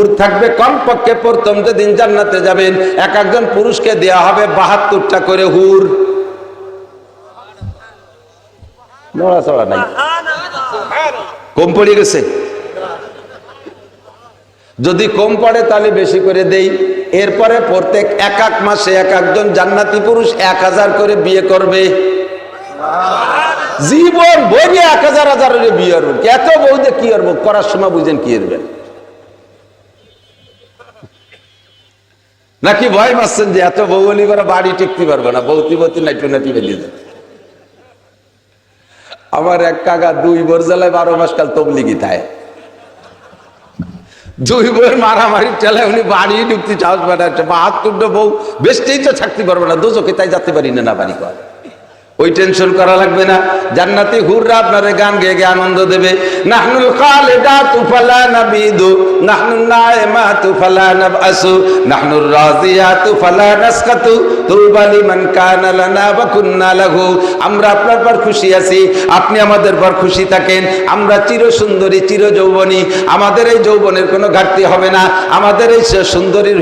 হুর থাকবে কমপক্ষে প্রথম যেদিন জান্নাতে যাবেন এক একজন পুরুষকে দেয়া হবে 72টা করে হুর। নড়াচড়া নাই, কম পড়ে গেছে? যদি কম পড়ে তাহলে বেশি করে দেই। এরপরে প্রত্যেক এক এক মাসে এক একজন জান্নাতি পুরুষ 1000 করে বিয়ে করবে। জীবন ভরে 1000 বিয়ে করবে। এত বউ যে কি করবো, করার সময় বুঝেন কি করবেন? নাকি ভয় পাচ্ছেন যে এত বউ বলি করে বাড়ি টিকতে পারবো না, বৌতি বৌতি নাইটু নাটি বেরিয়ে যাবে? আমার এক কাকা 2 বর জ্বালায় 12 মাস কাল তবলিগি থায়। 2 বউয়ের মারামারি চালায় উনি বাড়ি ঢুকতে সাহস পাঠাচ্ছে। 72টা বউ বেশতেই তো থাকতে পারবো না, দোজখে তাই যেতে পারি না বাড়ি কর। ওই টেনশন করা লাগবে না। জান্নাতি হুররা আপনারে গান গেয়ে গিয়ে আনন্দ দেবে। নাহনুল খালিদাতু ফালা নাবিদু, নাহনুন নাইমাতু ফালা নাবআসু, নাহনুর রাজিয়াতু ফালা নাসকাতু, তুবা লিমান কানা লানা ওয়া কুন্না লাহু। আমরা আপনার পর খুশি আছি, আপনি আমাদের পর খুশি থাকেন। আমরা চির সুন্দরী, চির যৌবনী, আমাদের এই যৌবনের কোনো ঘাটতি হবে না, আমাদের এই সুন্দরী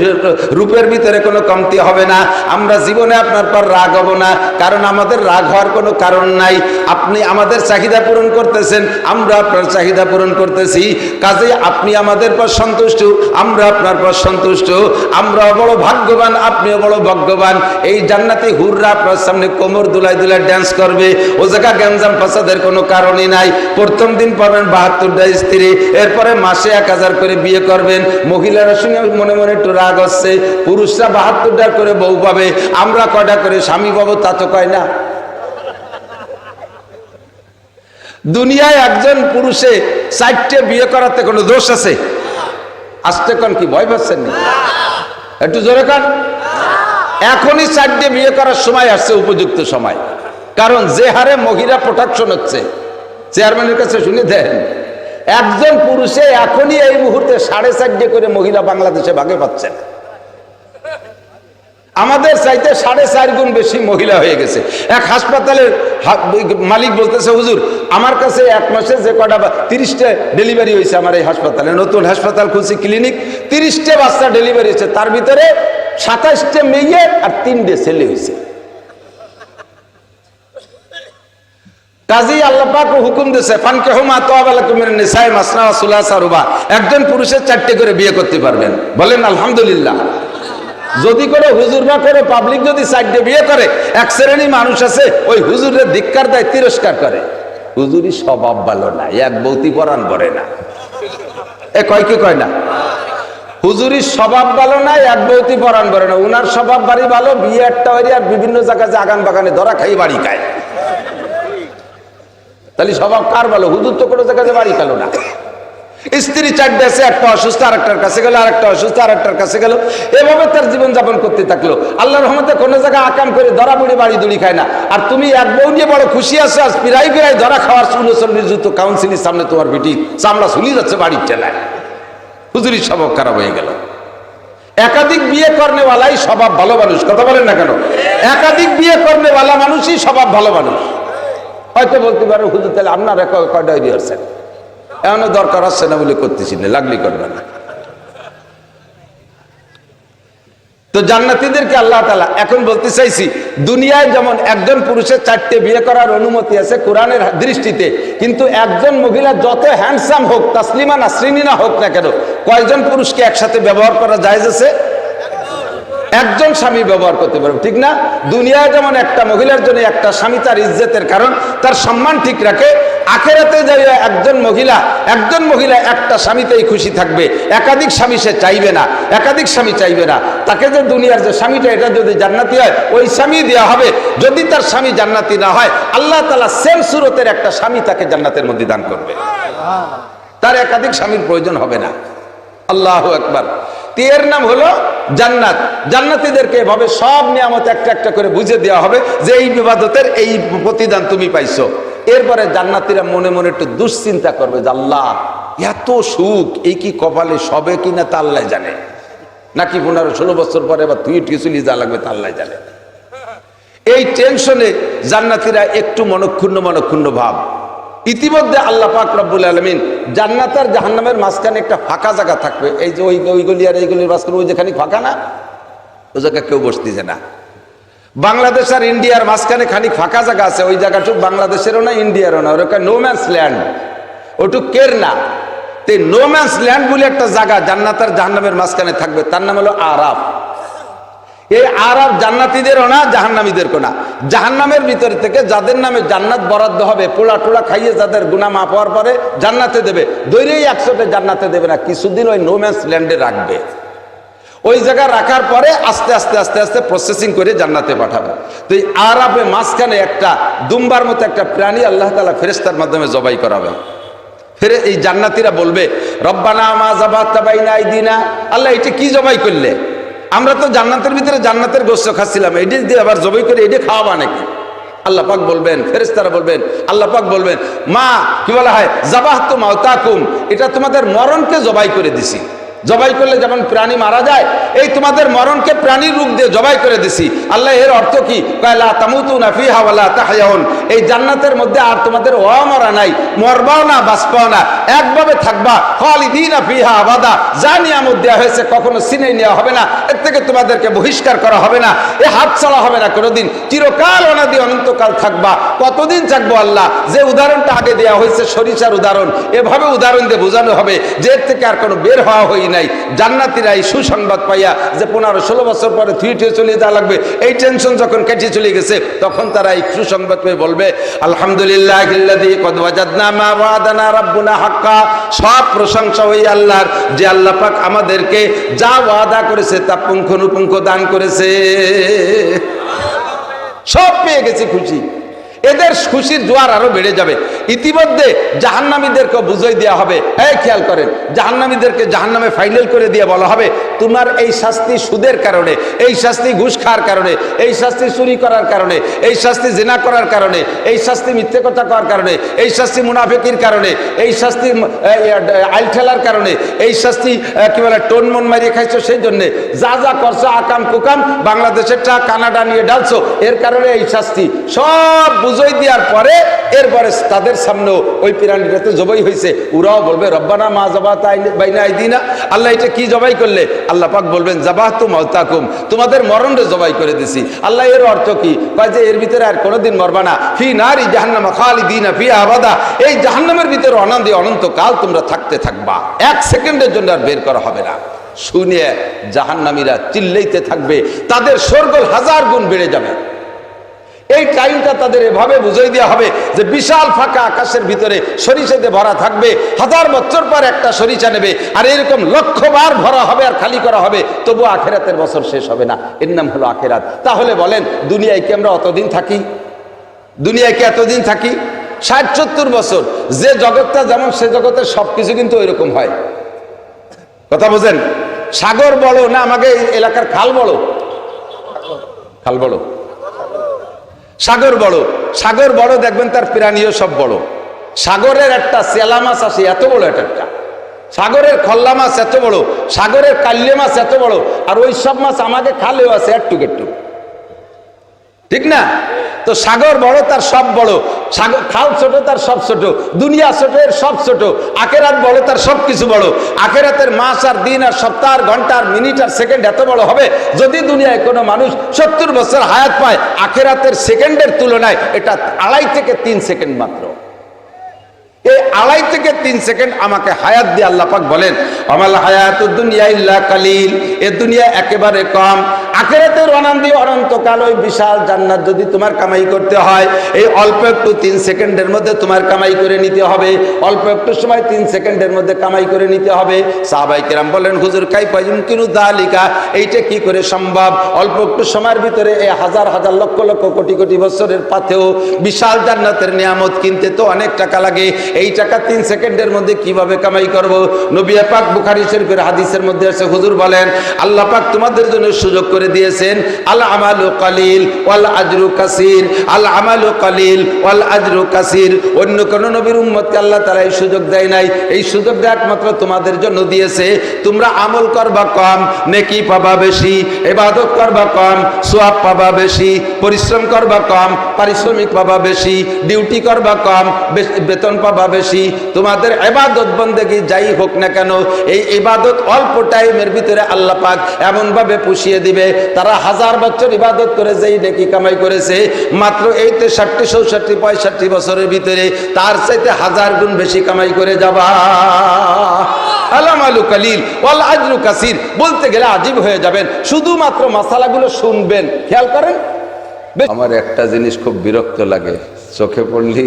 রূপের ভিতরে কোনো কমতি হবে না। আমরা জীবনে আপনার পর রাগ হব না, কারণ আমাদের রাগ হওয়ার কোনো কারণ নাই। আপনি আমাদের চাহিদা পূরণ করতেছেন, আমরা আপনার চাহিদা পূরণ করতেছি। কাজে আপনি আমাদের পর সন্তুষ্ট, আমরা আপনার পর সন্তুষ্ট। আমরা বড় ভাগ্যবান, আপনিও বড় ভাগ্যবান। এই জান্নাতি হুররা আপনার সামনে কোমর দুলাই দুলাই ড্যান্স করবে। ও জায়গা গ্যাঞ্জাম ফাসাদের কোনো কারণই নাই। প্রথম দিন পাবেন 72টা স্ত্রী, এরপরে মাসে 1000 করে বিয়ে করবেন। মহিলারা শুনে মনে মনে একটু রাগ হচ্ছে, পুরুষরা 72টা করে বউ পাবে, আমরা কয়টা করে স্বামী পাবো তা তো কয় না। দুনিয়ায় একজন পুরুষে 4টে বিয়ে করাতে কোনো দোষ আছে? আসতে কোন কি ভয় পাচ্ছেন না? একটু জোরে কান। এখনই 4টে বিয়ে করার সময় আসছে, উপযুক্ত সময়। কারণ যে হারে মহিলা প্রোটেকশন হচ্ছে, চেয়ারম্যানের কাছে শুনে দেন, একজন পুরুষে এখনই এই মুহূর্তে 4.5 করে মহিলা বাংলাদেশে ভাগে পাচ্ছেন। আমাদের চাইতে 4.5 গুণ বেশি মহিলা হয়ে গেছে। এক হাসপাতালের মালিক বলতেছে, হুজুর আমার কাছে এক মাসে যে কটা 30টা ডেলিভারি হয়েছে, আমার এই হাসপাতালে নতুন হাসপাতাল খুলছি, ক্লিনিক, 30টা বাচ্চা ডেলিভারি হয়েছে, তার ভিতরে 27টে মেয়ে আর 3টে ছেলে হয়েছে। কাজী আল্লাহ পাক হুকুম দিয়েছে, ফানকিহু মা তাবা লাকুম মিনান নিসাই মাসনা ওয়া সুলাসা রুবা। একজন পুরুষের 4টে করে বিয়ে করতে পারবেন, বলেন আলহামদুলিল্লাহ। যদি করে হুজুর না করে পাবলিক যদি 4টে বিয়ে করে, এক শ্রেণী মানুষ আছে ওই হুজুরের ধিক্কার দেয়, তিরস্কার করে। হুজুরি স্বভাব ভালো না, এক বৌতি পরাণ করে না। এ কয় কি কয় না? হুজুরির স্বভাব ভালো না, এক বৌতি পরাণ করে না। উনার স্বভাব বাড়ি ভালো, বিয়ে একটা হয়ে আর বিভিন্ন জায়গায় আগান বাগানে ধরা খাই বাড়ি খায়। তাহলে স্বভাব কার ভালো? হুজুর তো কোনো জায়গায় বাড়ি খেলো না। স্ত্রী 4টে আছে, একটা অসুস্থ, আরেকটার কাছে গেল, আরেকটা অসুস্থ, আরেকটার কাছে গেল, এভাবে তার জীবন যাপন করতে থাকলো। আল্লাহর রহমতে কোনো জায়গায় আকাম করে ধরা পড়ে বাড়ি দুড়ি খায় না। আর তুমি এক বউ নিয়ে বড় খুশি আছো, আজ পিরাই পিরাই ধরা খাওয়ার 39 যুক্ত কাউন্সিলের সামনে তোমার বেটি চামড়া ঝুলি যাচ্ছে বাড়ির চেলায়। হুজুরির স্বভাব খারাপ হয়ে গেল। একাধিক বিয়ে করনেওয়ালাই স্বভাব ভালো মানুষ, কথা বলেন না কেন? একাধিক বিয়ে করনেওয়ালা মানুষই স্বভাব ভালো মানুষ। হয়তো বলতে পারো, হুজুর তাহলে আপনারা কয়টা বিয়ে করছেন? এমন দরকার আসছে না বলে করতেছি না, লাগলি করবে না। তো জান্নাতীদেরকে আল্লাহ তাআলা এখন বলতে চাইছি, দুনিয়ায় যেমন একজন পুরুষের 4টে বিয়ে করার অনুমতি আছে কোরআনের দৃষ্টিতে, কিন্তু একজন মহিলা যত হ্যান্ডসাম হোক, তাসলিমা নাসরিনী না হোক না কেন, কয়জন পুরুষকে একসাথে ব্যবহার করা জায়েজ আছে? একজন স্বামী ব্যবহার করতে পারবে, ঠিক না? দুনিয়ায় যেমন একটা মহিলার জন্য একটা স্বামী তার ইজ্জতের কারণ, তার সম্মান ঠিক রাখে, আখেরাতে যাই একজন মহিলা একটা স্বামীতেই খুশি থাকবে, একাধিক স্বামী সে চাইবে না, একাধিক স্বামী চাইবে না। তাকে যে দুনিয়ার যে স্বামীটা, এটা যদি জান্নাতি হয় ওই স্বামী দেওয়া হবে। যদি তার স্বামী জান্নাতি না হয়, আল্লাহ তাআলা সেম সুরতের একটা স্বামী তাকে জান্নাতের মধ্যে দান করবে, তার একাধিক স্বামীর প্রয়োজন হবে না। আল্লাহু আকবার। এর নাম হলো জান্নাত। জান্নাতীদেরকে এভাবে সব নিয়ামত একটা একটা করে বুঝে দেওয়া হবে যে এই ইবাদতের এই প্রতিদান তুমি পাইছো। এরপরে জান্নাতীরা মনে মনে একটু দুশ্চিন্তা করবে যে আল্লাহ এত সুখ এই কি কপালে সবে কিনা তা আল্লাহ জানে, নাকি 15-16 বছর পরে বা তুই টিউসুলি যা লাগবে তা আল্লাহ জানে। এই টেনশনে জান্নাতীরা একটু মনক্ষুণ্ণ ভাব। ইতিমধ্যে আল্লাহ পাক রব্বুল আলামিন জান্নাত আর জাহান্নামের মাঝখানে একটা ফাঁকা জায়গা থাকবে। এই যে ওই গলি আর এই গলির মাঝখানে ওই যেখানে ফাঁকা না, ওই জায়গায় কেউ বসতেছে না। বাংলাদেশ আর ইন্ডিয়ার মাঝখানে খানিক ফাঁকা জায়গা আছে, ওই জায়গাটুকু বাংলাদেশেরও না ইন্ডিয়ারও না, ওটা নো ম্যানস ল্যান্ড, ওটুক কের না। তো নো ম্যানস ল্যান্ড বলে একটা জায়গা জান্নাত আর জাহান্নামের মাঝখানে থাকবে, তার নাম হলো আরাফ। এই আরাফ জান্নাতীদেরও না জাহান্নামীদেরও না। জাহান্নামের ভিতর থেকে যাদের নামে জান্নাত বরাদ্দ হবে, পোড়া টোড়া খাইয়ে যাদের গুনাহ মাফ হওয়ার পরে জান্নাতে দেবে, দৈরেই 100টা জান্নাতে দেবে না, কিছুদিন ওই নো ম্যানস ল্যান্ডে রাখবে। ওই জায়গা রাখার পরে আস্তে আস্তে আস্তে আস্তে প্রসেসিং করে জান্নাতে পাঠাবে। তো এই আরাফে মাঝখানে একটা দুম্বার মতো একটা প্রাণী আল্লাহ তাআলা ফেরেশতার মাধ্যমে জবাই করাবে। ফেরে এই জান্নাতীরা বলবে, রব্বানা মা যাবাতা বাইনা আইদিনা, আল্লাহ এটা কি জবাই করলে? আমরা তো জান্নাতের ভিতরে জান্নাতের গোশত খাচ্ছিলাম, এটি দিয়ে আবার জবাই করে এটি খাওয়াবা নাকি? আল্লাহ পাক বলবেন, ফেরেশতারা বলবেন, আল্লাহ পাক বলবেন, মা কি বলা হয়, যাবাহতু মাউতাকুম, এটা তোমাদের মরণকে জবাই করে দিছি। জবাই করলে যেমন প্রাণী মারা যায়, এই তোমাদের মরণকে প্রাণীর রূপ দিয়ে জবাই করে দিছি। আল্লাহ এর অর্থ কি? লা তামুতুনা ফিহা ওয়া লা তাহয়াউন, এই জান্নাতের মধ্যে আর তোমাদের অমরা নাই, মরবাও না বাঁচবাও না, একভাবে থাকবা। খালিদিনা ফিহা আবাদা, যা নিয়ামত দেওয়া হয়েছে কখনো ছিনিয়ে নেওয়া হবে না, এর থেকে তোমাদেরকে বহিষ্কার করা হবে না, এ হাত ছাড়া হবে না কোনোদিন, চিরকাল অনাদি অনন্তকাল থাকবা। কতদিন থাকবো আল্লাহ? যে উদাহরণটা আগে দেওয়া হয়েছে সরিষার উদাহরণ, এভাবে উদাহরণ দিয়ে বোঝানো হবে যে এর থেকে আর কোনো বের হওয়া হয় নাই। জান্নাতীরা এই সুসংবাদ পাইয়া যে 15-16 বছর পরে থুইটে চলে যাওয়া লাগবে, এই টেনশন যখন কেটে চলে গেছে, তখন তারা এই সুসংবাদ পেয়ে বলবে, আলহামদুলিল্লাহিল্লাযী কদ ওয়াজাদনা মা ওয়াদানা রাব্বুনা হাক্কা, সব প্রশংসা ওই আল্লাহর যে আল্লাহ পাক আমাদেরকে যা ওয়াদা করেছে তা পুঙ্খানুপুঙ্খ দান করেছে। সব পেয়ে গেছে, খুশি। এদের খুশির জোয়ার আরো বেড়ে যাবে। ইতিমধ্যে জাহান্নামীদেরকে বুঝাই দেওয়া হবে, এই খেয়াল করেন, জাহান্নামীদেরকে জাহান্নামে ফাইনাল করে দিয়ে বলা হবে, তোমার এই শাস্তি সুদের কারণে, এই শাস্তি ঘুষ খাওয়ার কারণে, এই শাস্তি চুরি করার কারণে, এই শাস্তি জিনা করার কারণে, এই শাস্তি মিথ্যে কথা করার কারণে, এই শাস্তি মুনাফিকির কারণে, এই শাস্তি আইল ঠেলার কারণে, এই শাস্তি কি বলে টোন মন মারিয়ে খাইছো, সেই জন্যে যা যা করছো আকাম কুকাম, বাংলাদেশের টা কানাডা নিয়ে ডালছো, এর কারণে এই শাস্তি। সব বুঝাই দেওয়ার পরে এরপরে তাদের সামনেও ওই প্রাণীটাতে জবাই হয়েছে, ওরাও বলবে, রব্বানা মা যাবাতা বাইনা আইদিনা, আল্লাহ এটা কি জবাই করলে? আল্লাহ পাক বলবেন, যাবাহতু মাউতাকুম, তোমাদের মরণকে জবাই করে দিছি। আল্লাহ এর অর্থ কি? কয় যে এর ভিতরে আর কোনোদিন মরবা না, ফি নারি জাহান্নামা খালিদিনা ফিহা আবাদা, এই জাহান্নামের ভিতরে অনন্তে অনন্তকাল তোমরা থাকতে থাকবা, 1 সেকেন্ডের জন্য আর বের করা হবে না। শুনে জাহান্নামীরা চিল্লাইতে থাকবে, তাদের শোরগোল 1000 গুণ বেড়ে যাবে। এই টাইমটা তাদের এভাবে বুঝাই দেওয়া হবে যে বিশাল ফাঁকা আকাশের ভিতরে সরিষাতে ভরা থাকবে, 1000 বছর পর একটা সরিষা নেবে, আর এরকম লক্ষবার ভরা হবে আর খালি করা হবে, তবু আখেরাতের বছর শেষ হবে না। এর নাম হলো আখেরাত। তাহলে বলেন, দুনিয়ায় কি আমরা অতদিন থাকি? দুনিয়ায় কি এতদিন থাকি? 60-70 বছর। যে জগৎটা যেমন, সে জগতের সবকিছু কিন্তু ওইরকম হয়। কথা বোঝেন? সাগর বড় না আমাকে এলাকার খাল বড়? খাল বড়, সাগর বড়। সাগর বড়, দেখবেন তার প্রাণীও সব বড়। সাগরের একটা চেলা মাছ আসে এত বড় একটা, সাগরের খল্লা মাছ এত বড়, সাগরের কাল্লে মাছ এত বড়, আর ওই সব মাছ আমাকে খালেও আছে একটু একটু, ঠিক না? তো সাগর বড়, তার সব বড়, সাগর খাল ছোট, তার সব ছোট, দুনিয়া ছোট, এর সব ছোট, আখেরাত বড়, তার সব কিছু বড়। আখেরাতের মাস আর দিন আর সপ্তাহ আর ঘন্টা আর মিনিট আর সেকেন্ড এত বড় হবে, যদি দুনিয়ায় কোনো মানুষ 70 বছর হায়াত পায়, আখেরাতের সেকেন্ডের তুলনায় এটা 2.5 থেকে 3 সেকেন্ড মাত্র। এই 2.5 থেকে 3 সেকেন্ড আমাকে হায়াত দিয়ে আল্লাহ পাক বলেন, আমাল হায়াতুদ দুনিয়া ইল্লা কালিল, এ দুনিয়া একেবারে কম। আখিরাতের অনন্তি অনন্তকাল ওই বিশাল জান্নাত যদি তোমার কামাই করতে হয়, এই অল্প একটু 3 সেকেন্ডের মধ্যে তোমার কামাই করে নিতে হবে, অল্প একটু সময় 3 সেকেন্ডের মধ্যে কামাই করে নিতে হবে। সাহাবায়ে কেরাম বলেন, হুজুর কাইফা ইউমকিনু যালিকা, এইটা কি করে সম্ভব? অল্প একটু সময়ের ভিতরে এই হাজার হাজার লক্ষ লক্ষ কোটি কোটি বছরের পাথেও বিশাল জান্নাতের নিয়ামত কিনতে তো অনেক টাকা লাগে, এই টাকা টাকা 3 সেকেন্ডের মধ্যে কিভাবে কামাই করব? নবী পাক বুখারী শরীফের হাদিসের মধ্যে আছে, হুজুর বলেন আল্লাহ পাক তোমাদের জন্য সুযোগ করে দিয়েছেন, আল আমালু কালিল ওয়াল আজরু কাসীর, আল আমালু কালিল ওয়াল আজরু কাসীর। অন্য কোন নবীর উম্মতকে আল্লাহ তাআলা এই সুযোগ দেয় নাই। এই সুযোগটা একমাত্র তোমাদের জন্য দিয়েছে। তোমরা আমল করবা কম, নেকি পাবা বেশি, ইবাদত করবা কম, সওয়াব পাবা বেশি, পরিশ্রম করবা কম, পারিশ্রমিক পাবা বেশি, ডিউটি করবা কম, বেতন পাবা বেশি। তোমাদের ইবাদত বন্দেগী যাই হোক না কেন, এই ইবাদত অল্প টাইমের ভিতরে আল্লাহ পাক এমন ভাবে পুষিয়ে দিবে, তারা 1000 বছর ইবাদত করে যেই নেকি কামাই করেছে, মাত্র এইতে 60, 64, 65 বছরের ভিতরে তার চাইতে 1000 গুণ বেশি কামাই করে যাবা। আলামালু কালিল ওয়াল আজরু কাসীর বলতে গেলে আজীব হয়ে যাবেন, শুধুমাত্র মাসালাগুলো শুনবেন। খেয়াল করেন, আমার একটা জিনিস খুব বিরক্ত লাগে, চোখে পড়লি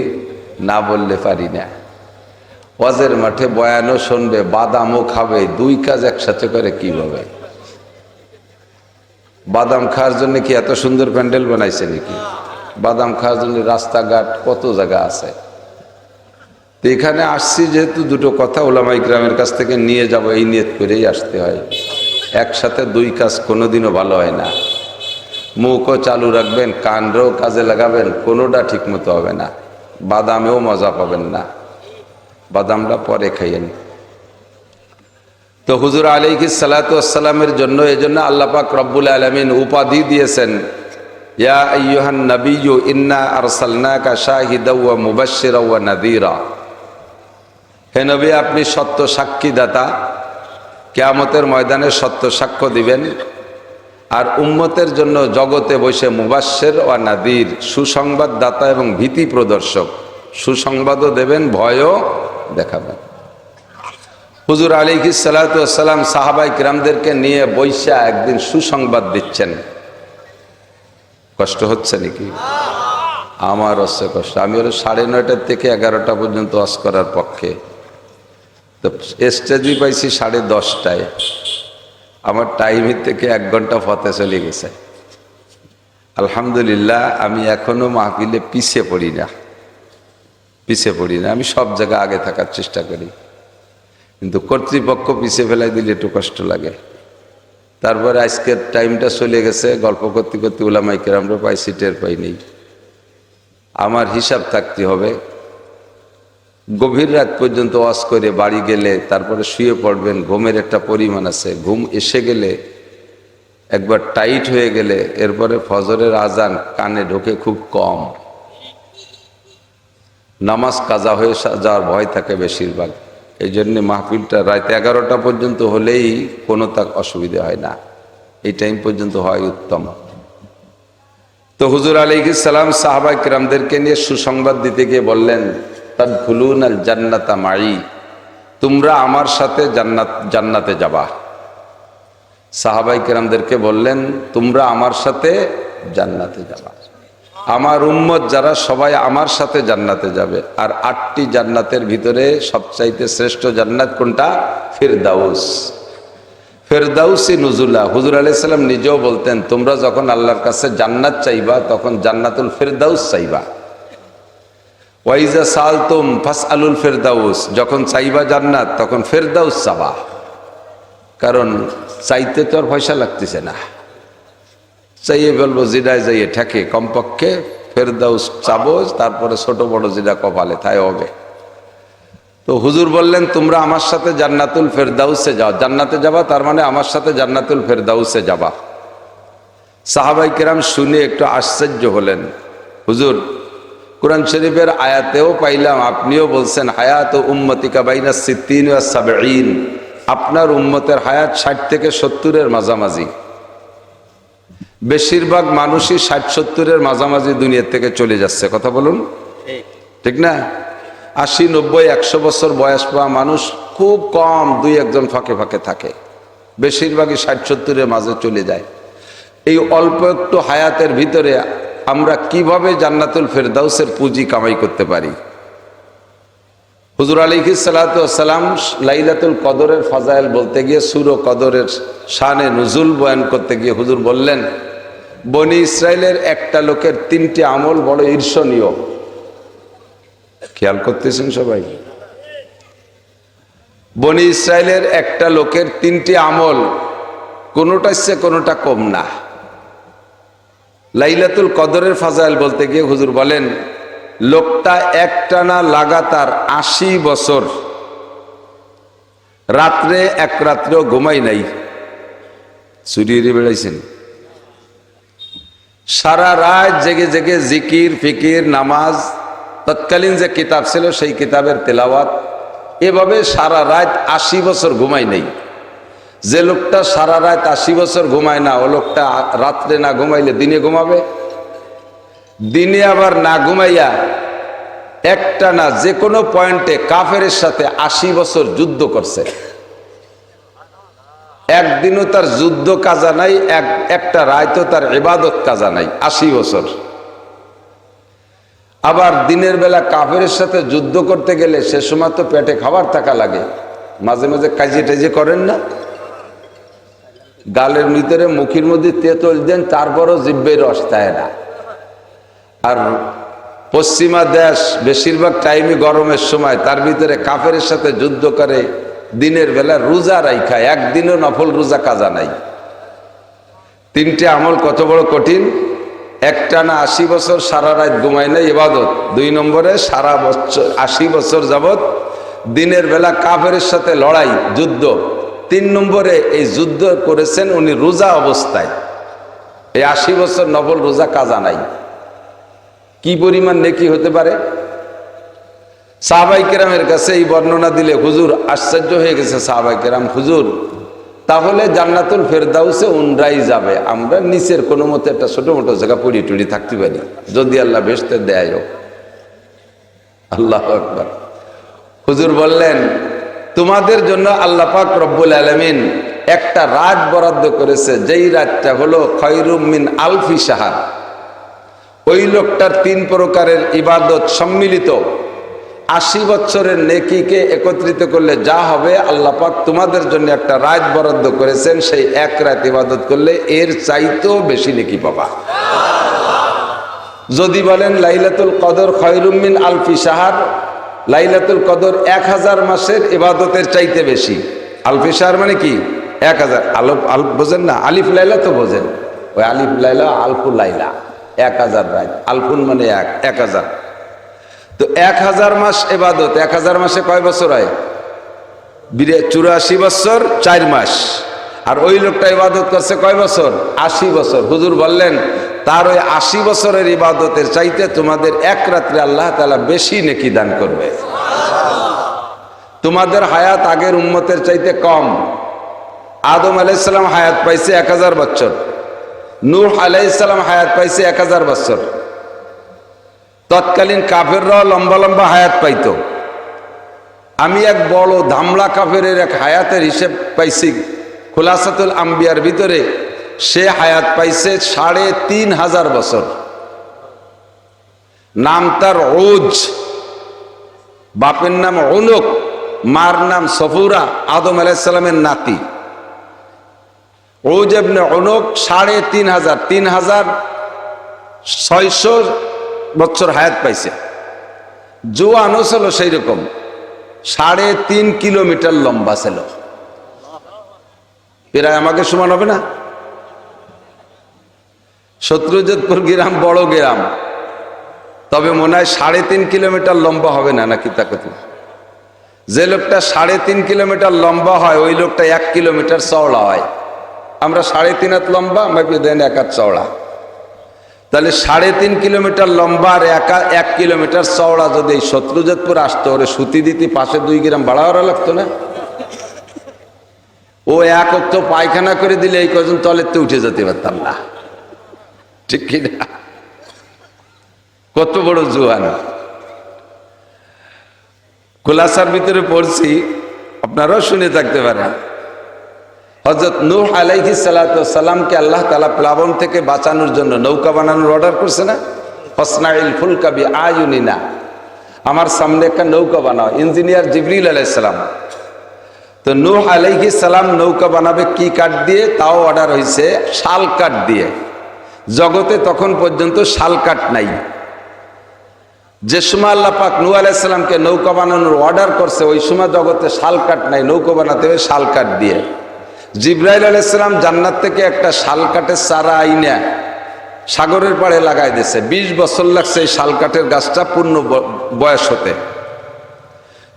না বললে পারি না। ওয়াজের মাঠে বয়ানও শুনবে, বাদামও খাবে, দুই কাজ একসাথে করে কিভাবে? বাদাম খাওয়ার জন্য কি এত সুন্দর প্যান্ডেল বানাইছে নাকি? বাদাম খাওয়ার জন্য রাস্তাঘাট কত জায়গা আছে। তো এখানে আসছি যেহেতু দুটো কথা ওলামা ইকরামের কাছ থেকে নিয়ে যাব, এই নিয়ত করেই আসতে হয়। একসাথে দুই কাজ কোনোদিনও ভালো হয় না। মুখও চালু রাখবেন, কানরেও কাজে লাগাবেন, কোনোটা ঠিক মতো হবে না। বাদামেও মজা পাবেন না, বাদামটা পরে খাইয়েন। তো হুজুর আলাইহিস সালাতু ওয়াস সালামের জন্য এজন্য আল্লাহ পাক রব্বুল আলামিন উপাধি দিয়েছেন, ইয়া আইয়ুহান নাবিয়্যু ইন্না আরসালনাকা শাহিদাও ওয়া মুবাশশিরাও ওয়া নাযীরা। হে নবী, আপনি সত্য সাক্ষীদাতা, কিয়ামতের ময়দানে সত্য সাক্ষ্য দিবেন, আর উম্মতের জন্য জগতে বসে মুবাশশির ওয়া নাযীর, সুসংবাদদাতা এবং ভীতি প্রদর্শক। সুসংবাদও দেবেন, ভয়ও দেখাবেন। হুজুর আলাইহিস সালাতু ওয়াস সালাম সাহাবায়ে কিরামদেরকে নিয়ে বৈশা একদিন সুসংবাদ দিচ্ছেন। কষ্ট হচ্ছে নাকি? আমার হচ্ছে কষ্ট। আমি হলো 9:30 থেকে 11টা পর্যন্ত ওয়াজ করার পক্ষে। তো স্টেজই পাইছি 10:30টায়। আমার টাইমের থেকে 1 ঘন্টা পথে চলে গেছে। আলহামদুলিল্লাহ, আমি এখনো মাহফিলে পিছিয়ে পড়ি না। আমি সব জায়গায় আগে থাকার চেষ্টা করি, কিন্তু কর্তৃপক্ষ পিছিয়ে ফেলাই দিলে একটু কষ্ট লাগে। তারপরে আজকের টাইমটা চলে গেছে, গল্প করতে করতে উলামায়ে কেরামরা পাইছি, টের পাই নেই। আমার হিসাব থাকতে হবে, গভীর রাত পর্যন্ত ওয়াজ করে বাড়ি গেলে তারপরে শুয়ে পড়বেন, ঘুমের একটা পরিমাণ আছে। ঘুম এসে গেলে, একবার টাইট হয়ে গেলে, এরপরে ফজরের আজান কানে ঢোকে খুব কম। নামাজ কাজা হয়ে যাওয়ার ভয় থাকে বেশিরভাগ। এই জন্যে মাহফিলটা রাত 11টা পর্যন্ত হলেই কোনো তার অসুবিধা হয় না, এই টাইম পর্যন্ত হয় উত্তম। তো হুজুর আলাইহিস সালাম সাহাবায়ে কিরামদেরকে নিয়ে সুসংবাদ দিতে গিয়ে বললেন, তাদখুলুনাল জান্নাতা মাই, তোমরা আমার সাথে জান্নাতে যাবা। সাহাবায়ে কিরামদেরকে বললেন, তোমরা আমার সাথে জান্নাতে যাবা। আমার উম্মত যারা সবাই আমার সাথে জান্নাতে যাবে। আর 8টি জান্নাতের ভিতরে সবচাইতে শ্রেষ্ঠ জান্নাত কোনটা? ফিরদাউস। ফেরদাউসি নুজুলা। হুজুর আলাইহিস সালাম নিজেও বলতেন, তোমরা যখন আল্লাহর কাছে জান্নাত চাইবা তখন জান্নাতুল ফিরদাউস চাইবা। ওয়াইজা সালতুম ফাসআলুল ফিরদাউস, যখন চাইবা জান্নাত তখন ফিরদাউস চাবা। কারণ চাইতে তো আর পয়সা লাগতেছে না, চাইয়ে বলবো জিরায় যাইয়ে ঠেকে, কমপক্ষে ফেরদাউস চাবো, তারপরে ছোট বড় যেটা কপালে তাই হবে। তো হুজুর বললেন, তোমরা আমার সাথে জান্নাতুল ফেরদাউসে যাও। জান্নাতে যাবা তার মানে আমার সাথে জান্নাতুল ফেরদাউসে যাবা। সাহাবায়ে কেরাম শুনে একটু আশ্চর্য হলেন। হুজুর, কোরআন শরীফের আয়াতেও পাইলাম আপনিও বলছেন, হায়াত উম্মতিকা বাইনা 60 ওয়া 70, আপনার উম্মতের হায়াত 60 থেকে 70-এর মাঝামাঝি। বেশিরভাগ মানুষই 60-70-এর মাঝামাঝি দুনিয়ার থেকে চলে যাচ্ছে। কথা বলুন, ঠিক না? 80, 90, 100 বছর বয়স পাওয়া মানুষ খুব কম, 2-1 ফাঁকে ফাঁকে থাকে। বেশিরভাগই 60-70-এর মাঝে চলে যায়। এই অল্প একটু হায়াতের ভিতরে আমরা কিভাবে জান্নাতুল ফেরদাউসের পুঁজি কামাই করতে পারি? হুজুর আলাইহিস সালাতু ওয়াস সালাম লাইলাতুল কদরের ফাজাইল বলতে গিয়ে, সূরা কদরের শানে নুজুল বয়ান করতে গিয়ে হুজুর বললেন, বনি ইসরাইলের একটা লোকের 3টি আমল বড় ঈর্ষণীয়। খেয়াল করতেছেন সবাই? বনি ইসরায়েলের একটা লোকের তিনটি আমল, কোনোটা সে কোনোটা কম না। লাইলাতুল কদরের ফাজাইল বলতে গিয়ে হুজুর বলেন, লোকটা একটানা লাগাতার 80 বছর রাত্রে এক রাত্রেও ঘুমাই নাই, চুরিয়ে বেড়াইছেন। সারা রাত জেগে জেগে জিকির ফিকির নামাজ, তৎকালীন যে কিতাব ছিল সেই কিতাবের তেলাওয়াত, এভাবে সারা রাত 80 বছর ঘুমাই নাই। যে লোকটা সারা রাত 80 বছর ঘুমায় না, ও লোকটা রাত্রে না ঘুমাইলে দিনে ঘুমাবে? দিনে আবার না ঘুমাইয়া একটা না যে কোনো পয়েন্টে কাফেরের সাথে 80 বছর যুদ্ধ করছে। একদিনও তার যুদ্ধ কাজা নাই, একটা রাতও তার ইবাদত কাজা নাই, 80 বছর। আবার দিনের বেলা কাফেরের সাথে যুদ্ধ করতে গেলে সে সময় তো পেটে খাবার থাকা লাগে, মাঝে মাঝে কাজে টাজে করেন না? গালের ভিতরে মুখের মধ্যে তেঁতুল দেন, তারপরও জিহ্বার রস দেয় না। আর পশ্চিমা দেশ বেশিরভাগ টাইমই গরমের সময়, তার ভিতরে কাফেরের সাথে যুদ্ধ করে দিনের বেলা রোজা রাইখা, একদিনও নফল রোজা কাজা নাই। তিনটে আমল কত বড় কঠিন! একটানা 80 বছর সারা রাত ঘুমায় না, ইবাদত। 2 নম্বরে সারা বছর 80 বছর যাবত দিনের বেলা কাফেরের সাথে লড়াই যুদ্ধ। 3 নম্বরে এই যুদ্ধ করেছেন উনি রোজা অবস্থায়। এই 80 বছর নফল রোজা কাজা নাই। কি পরিমাণ নেকি হতে পারে! সাহাবাই কেরামের কাছে এই বর্ণনা দিলে হুজুর আশ্চর্য হয়ে গেছে। সাহাবাই কেরাম, হুজুর তাহলে জান্নাতুল ফেরদাউসে উনরাই যাবে, আমরা নিচের কোনো মতে একটা ছোট মোটো জায়গা পড়ি টুড়ি থাকতে পারি, যদি আল্লাহ বেহেশতে দেয়। আল্লাহু আকবার। হুজুর বললেন, তোমাদের জন্য আল্লাহ পাক রব্বুল আলামিন একটা রাত বরাদ্দ করেছে, যেই রাতটা হলো খয়রুম মিন আলফি শাহর। ওই লোকটার 3 প্রকারের ইবাদত সম্মিলিত 80 বছরের নেকিকে একত্রিত করলে যা হবে, আল্লাহ পাক তোমাদের জন্য একটা রাত বরাদ্দ করেছেন, সেই এক রাত ইবাদত করলে এর চাইতেও বেশি নেকি পাবা। যদি বলেন লাইলাতুল কদর খয়রুম মিন আলফি শাহর, লাইলাতুল কদর 1000 মাসের ইবাদতের চাইতে বেশি। আলফি শাহর মানে কি? 1000। আলফ বোঝেন না? আলিফ লাইলা তো বোঝেন, ওই আলিফ লাইলা আলফু লাইলা, 1000 রাত। আলফুন মানে 1000। তো 1000 মাস ইবাদত, 1000 মাসে কয় বছর হয়? 84 বছর 4 মাস। আর ওই লোকটা ইবাদত করছে কয় বছর? 80 বছর। হুজুর বললেন, তার ওই 80 বছরের ইবাদতের চাইতে তোমাদের এক রাত্রে আল্লাহ তাআলা বেশি নেকি দান করবে। তোমাদের হায়াত আগের উম্মতের চাইতে কম। আদম আলাইহিস সালাম হায়াত পাইছে 1000 বছর, নূহ আলাইহিস সালাম হায়াত পাইছে 1000 বছর। তৎকালীন কাফেররাও লম্বা লম্বা হায়াত পাইত। আমি এক বড় ধামলা কাফেরের এক হায়াতের হিসেব পাইছি খুলাসাতুল আম্বিয়ার ভিতরে। সে হায়াত পাইছে 3500 বছর। নাম তার উজ, বাপের নাম উনুক, মার নাম সফুরা, আদম আলাইহিস সালামের নাতি। উজ ইবনে উনুক 3500, 3600 বছর হায়াত পাইছে। জোয়ানও ছিল সেই রকম, 3.5 কিলোমিটার লম্বা ছিল। প্রায় আমাকে সমান হবে না? শত্রুজিৎপুর গ্রাম বড় গ্রাম, তবে মনে হয় 3.5 কিলোমিটার লম্বা হবে না, নাকি তা কথা? যে লোকটা 3.5 কিলোমিটার লম্বা হয়, ওই লোকটা 1 কিলোমিটার চওড়া হয়। আমরা 3.5 হাত লম্বা, মাপি দেন 1 হাত চওড়া। তাহলে 3.5 কিলোমিটার লম্বা আর 1 কিলোমিটার চওড়া যদি এই শত্রুজিৎপুর আসতো, ওরে সুতি দিতে পাশে 2 গ্রাম বাড়াওয়ারা লাগতো না? ও এক অক্ত পায়খানা করে দিলে এই কজন তলের তো উঠে যেতে পারতাম না, ঠিক কিনা? কত বড় জোয়ান! খুলাসার ভিতরে পড়ছি, আপনারাও শুনে থাকতে পারেন। হযরত নূহ আলাইহিস সালাতু সালামকে আল্লাহ তাআলা প্লাবন থেকে বাঁচানোর জন্য নৌকা বানানোর অর্ডার করছে না? ফাসনাইল ফুলকা বিআয়ুনিনা, আমার সামনে একটা নৌকা বানাও। ইঞ্জিনিয়ার জিবরিল আলাইহিস সালাম। তো নূহ আলাইহিস সালাম নৌকা বানাবে কি কাঠ দিয়ে? তাও অর্ডার হয়েছে শাল কাঠ দিয়ে। জগতে তখন পর্যন্ত শাল কাঠ নাই। যে সময় আল্লাহ পাক নূহ আলাইহিস সালামকে নৌকা বানানোর অর্ডার করছে, ওই সময় জগতে শাল কাঠ নাই, নৌকা বানাতে হবে শাল কাঠ দিয়ে। জিবরাইল আলাইহিস সালাম জান্নাত থেকে একটা শাল কাঠের চারা আইনা সাগরের পাড়ে লাগাই দিয়েছে। 20 বছর লাগছে এই শাল কাঠের গাছটা পূর্ণ বয়স হতে।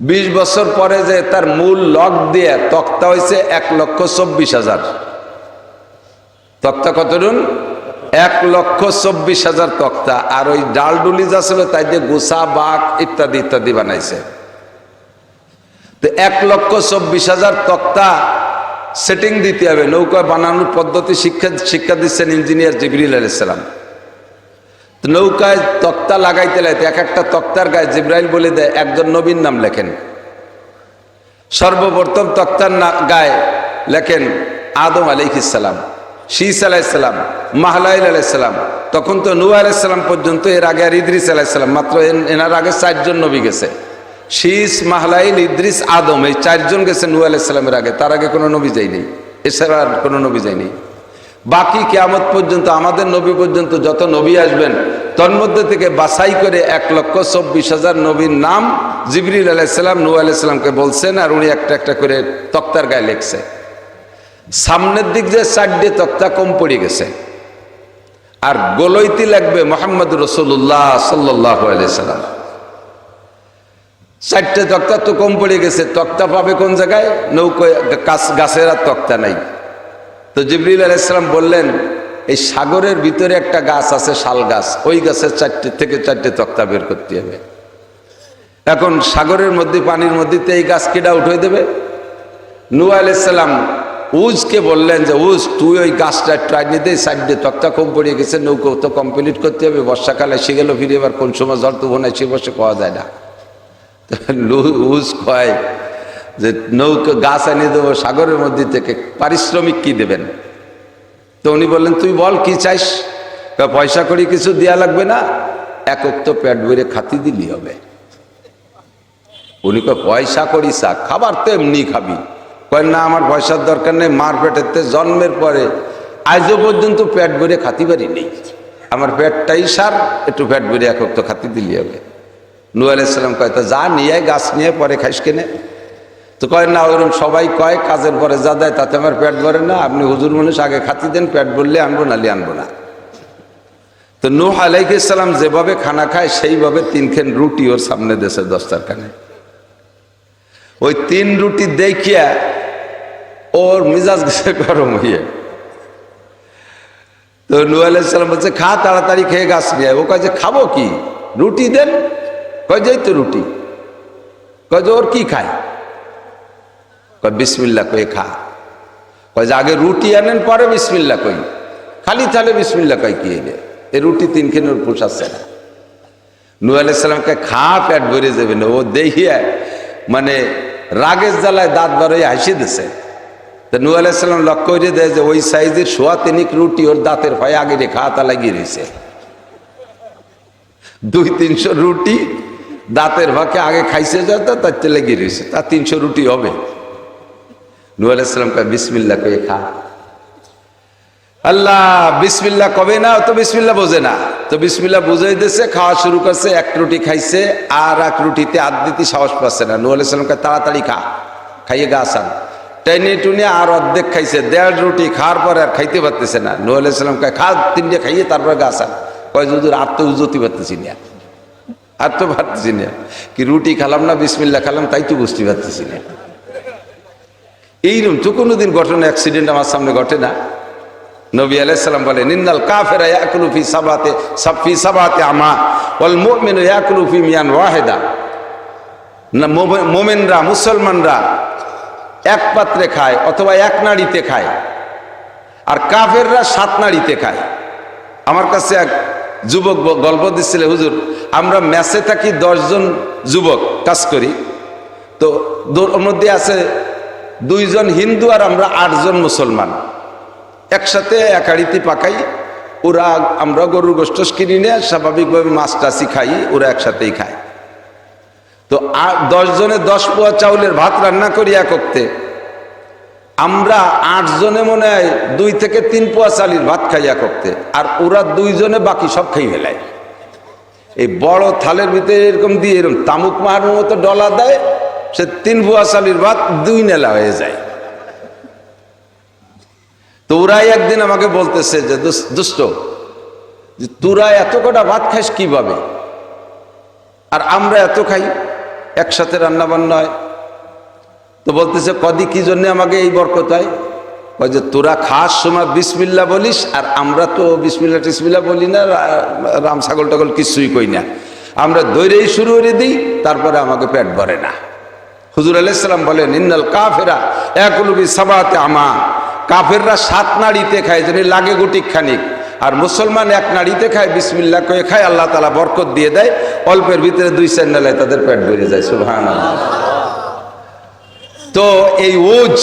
20 বছর পরে যে তার মূল লগ দিয়ে তক্তা হয়েছে 1,24,000 তক্তা। কতটুন? 1,24,000 তক্তা। আর ওই ডালডুলি যা ছিল তাই দিয়ে গোসা বাঘ ইত্যাদি ইত্যাদি বানাইছে। তো 1,24,000 তক্তা সেটিং দিতে হবে। নৌকা বানানোর পদ্ধতি শিক্ষা দিচ্ছেন ইঞ্জিনিয়ার জিবরিল আলাইহিস সালাম। তো নৌকায় তক্তা লাগাইতে লাগাইতে এক একটা তক্তার গায়ে জিবরাইল বলে দেয় একজন নবীর নাম লেখেন। সর্বপ্রথম তক্তার গায়ে লেখেন আদম আলাইহিস সালাম, শীস আলাইহিস সালাম, মাহলাইল আলাইহিস সালাম। তখন তো নূহ আলাইহিস সালাম পর্যন্ত, এর আগে আর ইদ্রিস আলাইহিস সালাম, মাত্র এনার আগে 4 জন নবী গেছে। শীস, মাহলাইল, ইদ্রিস, আদম, এই 4 জন গেছে নূহ আলাইহিস সালামের আগে। তার আগে কোনো নবী যায়নি, এছাড়া আর কোনো নবী যায়নি। বাকি কিয়ামত পর্যন্ত আমাদের নবী পর্যন্ত যত নবী আসবেন তোর মধ্যে থেকে বাছাই করে 1,24,000 নবীর নাম জিবরিল আলাইহিস সালাম নূহ আলাইহিস সালামকে বলছেন, আর উনি একটা একটা করে তক্তার গায়ে লিখছে। সামনের দিক যে 4টে তক্তা কম পড়ে গেছে, আর গোলইতি লাগবে মুহাম্মদ রাসূলুল্লাহ সাল্লাল্লাহু আলাইহি সাল্লাম। 4টে তক্তা তো কম পড়ে গেছে। তক্তা পাবে কোন জায়গায়? নৌকায় গাছের আর তক্তা নাই। তো জিবরিল আলাইহিস সালাম বললেন এই সাগরের ভিতরে একটা গাছ আছে, শাল গাছ, ওই গাছের 4টে থেকে 4টে তক্তা বের করতে হবে। এখন সাগরের মধ্যে, পানির মধ্যে এই গাছ কেডা উঠে দেবে? নূহ আলাইহিস সালাম উজকে বললেন যে উজ তুই ওই গাছটা ট্রাই নিতে, 4টে তক্তা কম পড়ে গেছে, নৌকা তো কমপ্লিট করতে হবে। বর্ষাকালে এসে গেল, ফিরে এবার কোন সময় ঝড় তুফান এসে বসে পাওয়া যায় না। উজ কয় যে নৌকা গাছ এনে দেবো সাগরের মধ্যে থেকে, পারিশ্রমিক কি দেবেন? তো উনি বললেন তুই বল কি চাইস? পয়সা করি কিছু দেয়া লাগবে না, একক তো পেট ভরে খাতি দিলি হবে। উনি কয় পয়সা করি চা, খাবার তো এমনি খাবি। কয় না, আমার পয়সার দরকার নেই, মার পেটেতে জন্মের পরে আজও পর্যন্ত পেট ভরে খাতি পারি নেই, আমার পেটটাই সার, একটু পেট ভরে একক তো খাতি দিলি হবে। নূহ আলাইহিস সালাম কয় তা যা নিয়ে গাছ নিয়ে পরে খাইস কেনে? তো কয় না, ওইরকম সবাই কয় কাজের পরে যা দেয় তাতে আমার পেট ভরে না, আপনি হুজুর মানুষ আগে খাতি দেন, পেট ভরলে আনবো, নালি আনবো না। তো নূহ আলাইহিস সালাম যেভাবে খানা খায় সেইভাবে 3খান রুটি ওর সামনে দেশে দস্তরখানে। ওই 3 রুটি দেখিয়া ওর মিজাজ গেছে গরম হইয়ে। তো নূহ আলাইহিস সালাম বলছে খা, তাড়াতাড়ি খেয়ে গাছ নিয়ে। ও কয় যে খাবো কি? রুটি দেন। কয় যেই তো রুটি। কয় যে ওর কি খায়? কয় বিসমিল্লাহ কই খা। কয় যে আগে রুটি আনেন পরে বিসমিল্লাহ কই, খালি তাহলে বিসমিল্লাহ কই কি এলে এই রুটি 3খান ওর পোষাচ্ছে না। নূহ আলাইহিস সালামকে খা, পেট ভরে যাবে না। ও দেখিয়া মানে রাগের জ্বালায় দাঁত বার হয়ে হাসি দিছে। তো নূহ আলাইহিস সালাম লক্ষ্য করে দেয় যে ওই সাইজের 3.25 রুটি ওর দাঁতের ভয়ে আগে রে খাওয়াতা লাগিয়ে রয়েছে। 200-300 রুটি দাঁতের ভাগে আগে খাইছে যত তার লেগে রয়েছে, তা 300 রুটি হবে। নূহ আলাইহিস সালাম কয় বিসমিল্লাহ কয়ে খা। আল্লাহ বিসমিল্লাহ কবে না, তো বিসমিল্লাহ বোঝে না। তো বিসমিল্লাহ বুঝাই দিয়েছে, খাওয়া শুরু করছে। 1 রুটি খাইছে, আর 1 রুটিতে আধ দিতে সাহস পাচ্ছে না। নূহ আলাইহিস সালাম কয় তাড়াতাড়ি খা, খাইয়ে গাছ আন। টেনে টুনে আর অর্ধেক খাইছে, 1.5 রুটি খাওয়ার পরে আর খাইতে পারতেছে না। নূহ আলাইহিস সালাম কয় খা, 3টে খাইয়ে তারপরে গাছ আন। কয় হুজুর আর তো উজতি পারতেছি না, আর তো পারতেছি না, কি রুটি খালাম না বিসমিল্লাহ খালাম তাই তো বুঝতে পারতেছি না। এইরকম তো কোনোদিন ঘটনা, অ্যাক্সিডেন্ট আমার সামনে ঘটে না। নবী আলাইহিস সালাম বলেন ইন্নাল কাফিরা ইয়াকুলু ফি সাবাতি আমা ওয়াল মুমিনু ইয়াকুলু ফি মিয়ান ওয়াহিদা। না, মুমিনরা, মুসলমানরা 1 পাত্রে খায় অথবা 1 নাড়িতে খায়, আর কাফেররা 7 নাড়িতে খায়। আমার কাছে এক যুবক গল্প দিচ্ছিল, হুজুর আমরা মেসে থাকি 10 জন যুবক কাজ করি, তো ওর মধ্যে আছে 2 জন হিন্দু আর আমরা 8 জন মুসলমান। একসাথে এক হাঁড়িতে পাকাই, ওরা আমরা গরুর গোশত কিনি না, স্বাভাবিকভাবে মাছ টাছি খাই, ওরা একসাথেই খায়। তো 10 জনে 10 পোয়া চাউলের ভাত রান্না করি একত্রে, আমরা 8 জনে মনে হয় 2 থেকে 3 পোয়া চালের ভাত খাই একত্রে, আর ওরা 2 জনে বাকি সব খাই ফেলায়। এই বড় থালের ভিতরে এরকম দিয়ে এরকম তামুক মারার মতো ডলা দেয়, সে 3 বুয়া চালির ভাত 2 নেলা হয়ে যায়। তো ওরাই একদিন আমাকে বলতেছে যে দুষ্ট, তোরা এত কটা ভাত খাইস কিভাবে, আর আমরা এত খাই, একসাথে রান্না বান্না হয়। তো বলতেছে কদি কি জন্য আমাকে এই বরকত হয়? যে তোরা খাস সময় বিসমিল্লা বলিস, আর আমরা তো বিসমিল্লা টিসমিল্লা বলি না, রাম ছাগল টাগল কিছুই কই না, আমরা দৈরেই শুরু করে দিই, তারপরে আমাকে পেট ভরে না। হুজুর আলাইহিস সালাম বলেন ইন্নাল কাফেরা ইয়াকুলু বিসাবাতি আমা, কাফেররা 7 নাড়িতে খায়, যদি লাগে গুটিক খানিক, আর মুসলমান 1 নাড়িতে খায়, বিসমিল্লাহ কয়ে খায়, আল্লাহ তাআলা বরকত দিয়ে দেয়, অল্পের ভিতরে 2-4 নেলায় তাদের পেট ভরে যায়। সুবহানাল্লাহ। তো এই ওজ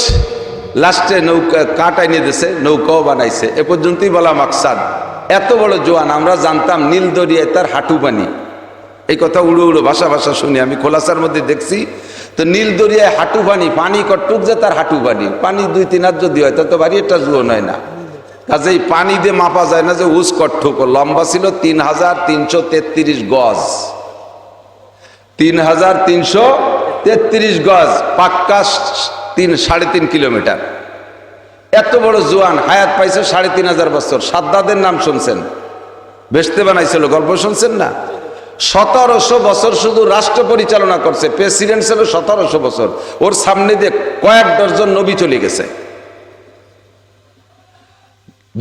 লাস্টে নৌকা কাটাই নিয়ে দিয়েছে, নৌকাও বানাইছে। এ পর্যন্তই বলা মাকসাদ। এত বড় জোয়ান, আমরা জানতাম নীল দরিয়ায় তার হাঁটু পানি, এই কথা উড়ো উড়ো ভাষা ভাষা শুনি, আমি খোলাসার মধ্যে দেখছি। তো নীল দরিয়ায় হাঁটু পানি, পানি কটুক যে তার হাঁটু পানি, পানি 2-3 হাত যদি হয় তা তো বাড়ি একটা জুয়ো নয় না। কাজেই পানি দিয়ে মাপা যায় না যে উজ কটুক। লম্বা ছিল 3333 গজ, 3333 গজ, পাক্কা 3.5 কিলোমিটার। এত বড় জোয়ান, হায়াত পাইছে 3500 বছর। সাদ্দাদের নাম শুনছেন? বেহেশতে বানাইছিল, গল্প শুনছেন না? 1700 বছর শুধু রাষ্ট্র পরিচালনা করছে, প্রেসিডেন্ট ছিল 1700 বছর। ওর সামনে দিয়ে কয়েক ডজন নবী চলে গেছে।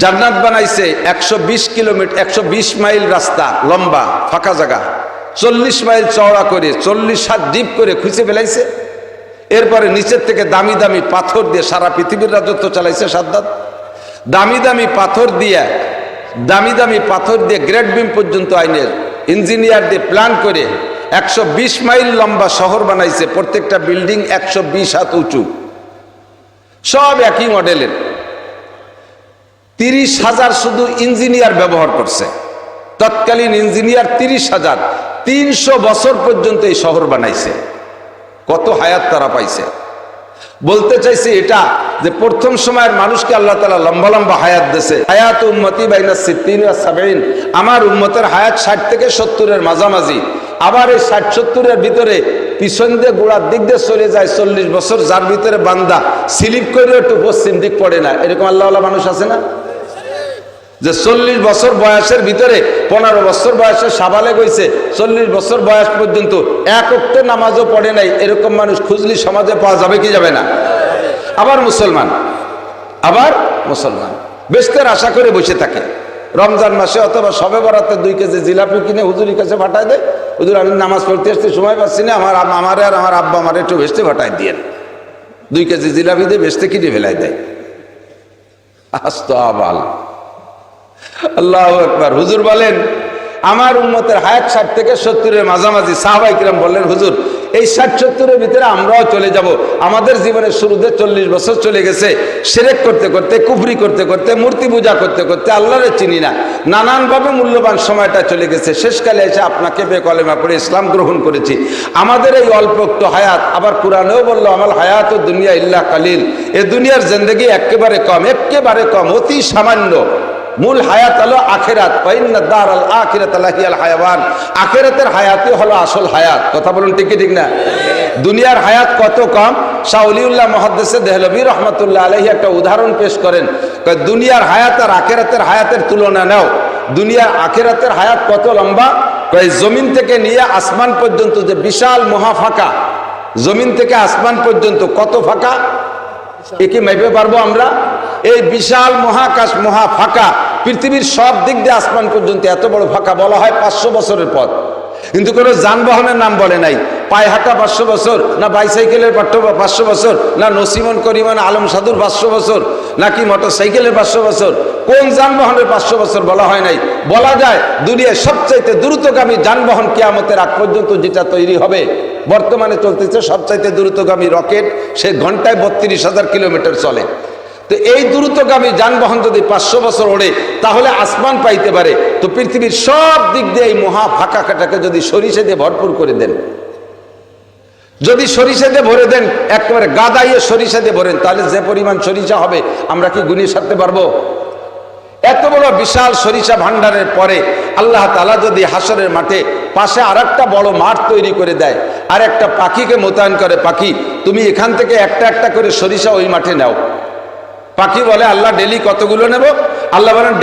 জান্নাত বানাইছে 120 কিলোমিটার, 120 মাইল রাস্তা লম্বা, ফাঁকা জায়গা, 40 মাইল চওড়া করে, 40 হাত ডিপ করে খুঁজে ফেলাইছে। এরপরে নিচের থেকে দামি দামি পাথর দিয়ে সারা পৃথিবীর রাজত্ব চালাইছে সাদ্দাত। দামি দামি পাথর দিয়ে গ্রেট বিম পর্যন্ত আইনের ইঞ্জিনিয়ার দিয়ে প্ল্যান করে 120 মাইল লম্বা শহর বানাইছে। প্রত্যেকটা বিল্ডিং 120 হাত উঁচু, সব একই মডেলের। 30,000 শুধু ইঞ্জিনিয়ার ব্যবহার করছে, তৎকালীন ইঞ্জিনিয়ার 30,000। 300 বছর পর্যন্ত এই শহর বানাইছে। কত হায়াত তারা পাইছে। বলতে চাইছে এটা যে প্রথম সময়ের মানুষকে আল্লাহ তাআলা লম্বা লম্বা হায়াত দিয়েছে। হায়াত উম্মতি বাইনা 60 ওয়া 70, আমার উম্মতের হায়াত 60 থেকে 70-এর মাঝামাঝি। আবার এই 60-70-এর ভিতরে পিছন দিয়ে গোড়ার দিক দিয়ে চলে যায় 40 বছর, যার ভিতরে বান্দা স্লিপ করে একটু পশ্চিম দিক পড়ে না। এরকম আল্লাহওয়ালা মানুষ আছে না? যে 40 বছর বয়সের ভিতরে 15 বছর বয়সে সাবালে গইছে, 40 বছর বয়স পর্যন্ত এক ওয়াক্ত নামাজও পড়ে নাই, এরকম মানুষ খুঁজলি সমাজে পাওয়া যাবে কি যাবে না? আবার মুসলমান বেহেশতের আশা করে বসে থাকে। রমজান মাসে অথবা শবে বরাতে 2 কেজি জিলাপি কিনে হুজুরের কাছে পাঠায় দেয়, হুজুর আমি নামাজ পড়তে আসতে সময় পাচ্ছি না, আমার আর আমার আব্বা আমার একটু বেহেশতে পাঠায় দিয়েন। 2 কেজি জিলাপি দিয়ে বেহেশতে কিনে ফেলাই দেয়। আস্তাগফিরুল্লাহ, আল্লাহু আকবার। হুজুর বলেন আমার উম্মতের হায়াত 60 থেকে 70-এর মাঝামাঝি। সাহাবায়ে কিরাম বললেন হুজুর এই 60-70-এর ভিতরে আমরাও চলে যাব। আমাদের জীবনের শুরুতে 40 বছর চলে গেছে শিরক করতে করতে, কুফরি করতে করতে, মূর্তি পূজা করতে করতে, আল্লাহরে চিনি না, নানানভাবে মূল্যবান সময়টা চলে গেছে। শেষকালে এসে আপনাকে বেকলেমা পড়ে ইসলাম গ্রহণ করেছি। আমাদের এই অল্প একটু হায়াত, আবার কোরআনেও বললো আমাল হায়াত দুনিয়া ইল্লা কালিল, এ দুনিয়ার জিন্দেগি একেবারে কম, অতি সামান্য। মূল হায়াত হলো আখিরাত, ফাইন্না দারাল আখিরাতা লাহিয়াল হায়াওয়ান, আখিরাতের হায়াতই হলো আসল হায়াত। কথা বলুন ঠিক কি ঠিক না? দুনিয়ার হায়াত কত কম। শাহ ওলিউল্লাহ মুহাদ্দিসে দেহলভী রাহমাতুল্লাহ আলাইহি একটা উদাহরণ পেশ করেন, দুনিয়ার হায়াত আর আখিরাতের হায়াতের তুলনা নাও। দুনিয়ার আখিরাতের হায়াত কত লম্বা, জমিন থেকে নিয়ে আসমান পর্যন্ত যে বিশাল মহা ফাঁকা, জমিন থেকে আসমান পর্যন্ত কত ফাঁকা, একে মেপে পারবো আমরা? এই বিশাল মহাকাশ মহা ফাঁকা, পৃথিবীর সব দিক দিয়ে আসমান পর্যন্ত এত বড় ফাঁকা। বলা হয় 500 বছরের পথ, কিন্তু কোনো যানবাহনের নাম বলে নাই। পায়ে হাঁটা 500 বছর, না বাইসাইকেলের 500 বছর, না নসিমন করিমান আলম সাধুর 500 বছর, নাকি মোটর সাইকেলের 500 বছর, কোন যানবাহনের 500 বছর বলা হয় নাই। বলা যায় দুনিয়ার সবচাইতে দ্রুতগামী যানবাহন কিয়ামতের আগ পর্যন্ত যেটা তৈরি হবে, বর্তমানে চলতেছে সবচাইতে দ্রুতগামী রকেট, সে ঘন্টায় 32,000 কিলোমিটার চলে। তো এই দ্রুতগামী যানবাহন যদি 500 বছর ওড়ে তাহলে আসমান পাইতে পারে। তো পৃথিবীর সব দিক দিয়ে এই মহা ফাঁকা কাটাকে যদি সরিষা দিয়ে ভরপুর করে দেন, যদি সরিষা দিয়ে ভরে দেন, একেবারে গাদাইয়ে সরিষা দিয়ে ভরেন, তাহলে যে পরিমাণ সরিষা হবে আমরা কি গুনিয়ে সারতে পারবো? এত বড় বিশাল সরিষা ভান্ডারের পরে আল্লাহ তাআলা যদি হাসরের মাঠে পাশে আরেকটা বড় মাঠ তৈরি করে দেয়, আর একটা পাখিকে মোতায়েন করে, পাখি তুমি এখান থেকে একটা একটা করে সরিষা ওই মাঠে নাও। পাখি বলে আল্লাহ ডেলি কতগুলো নেব? আল্লাহ বলেন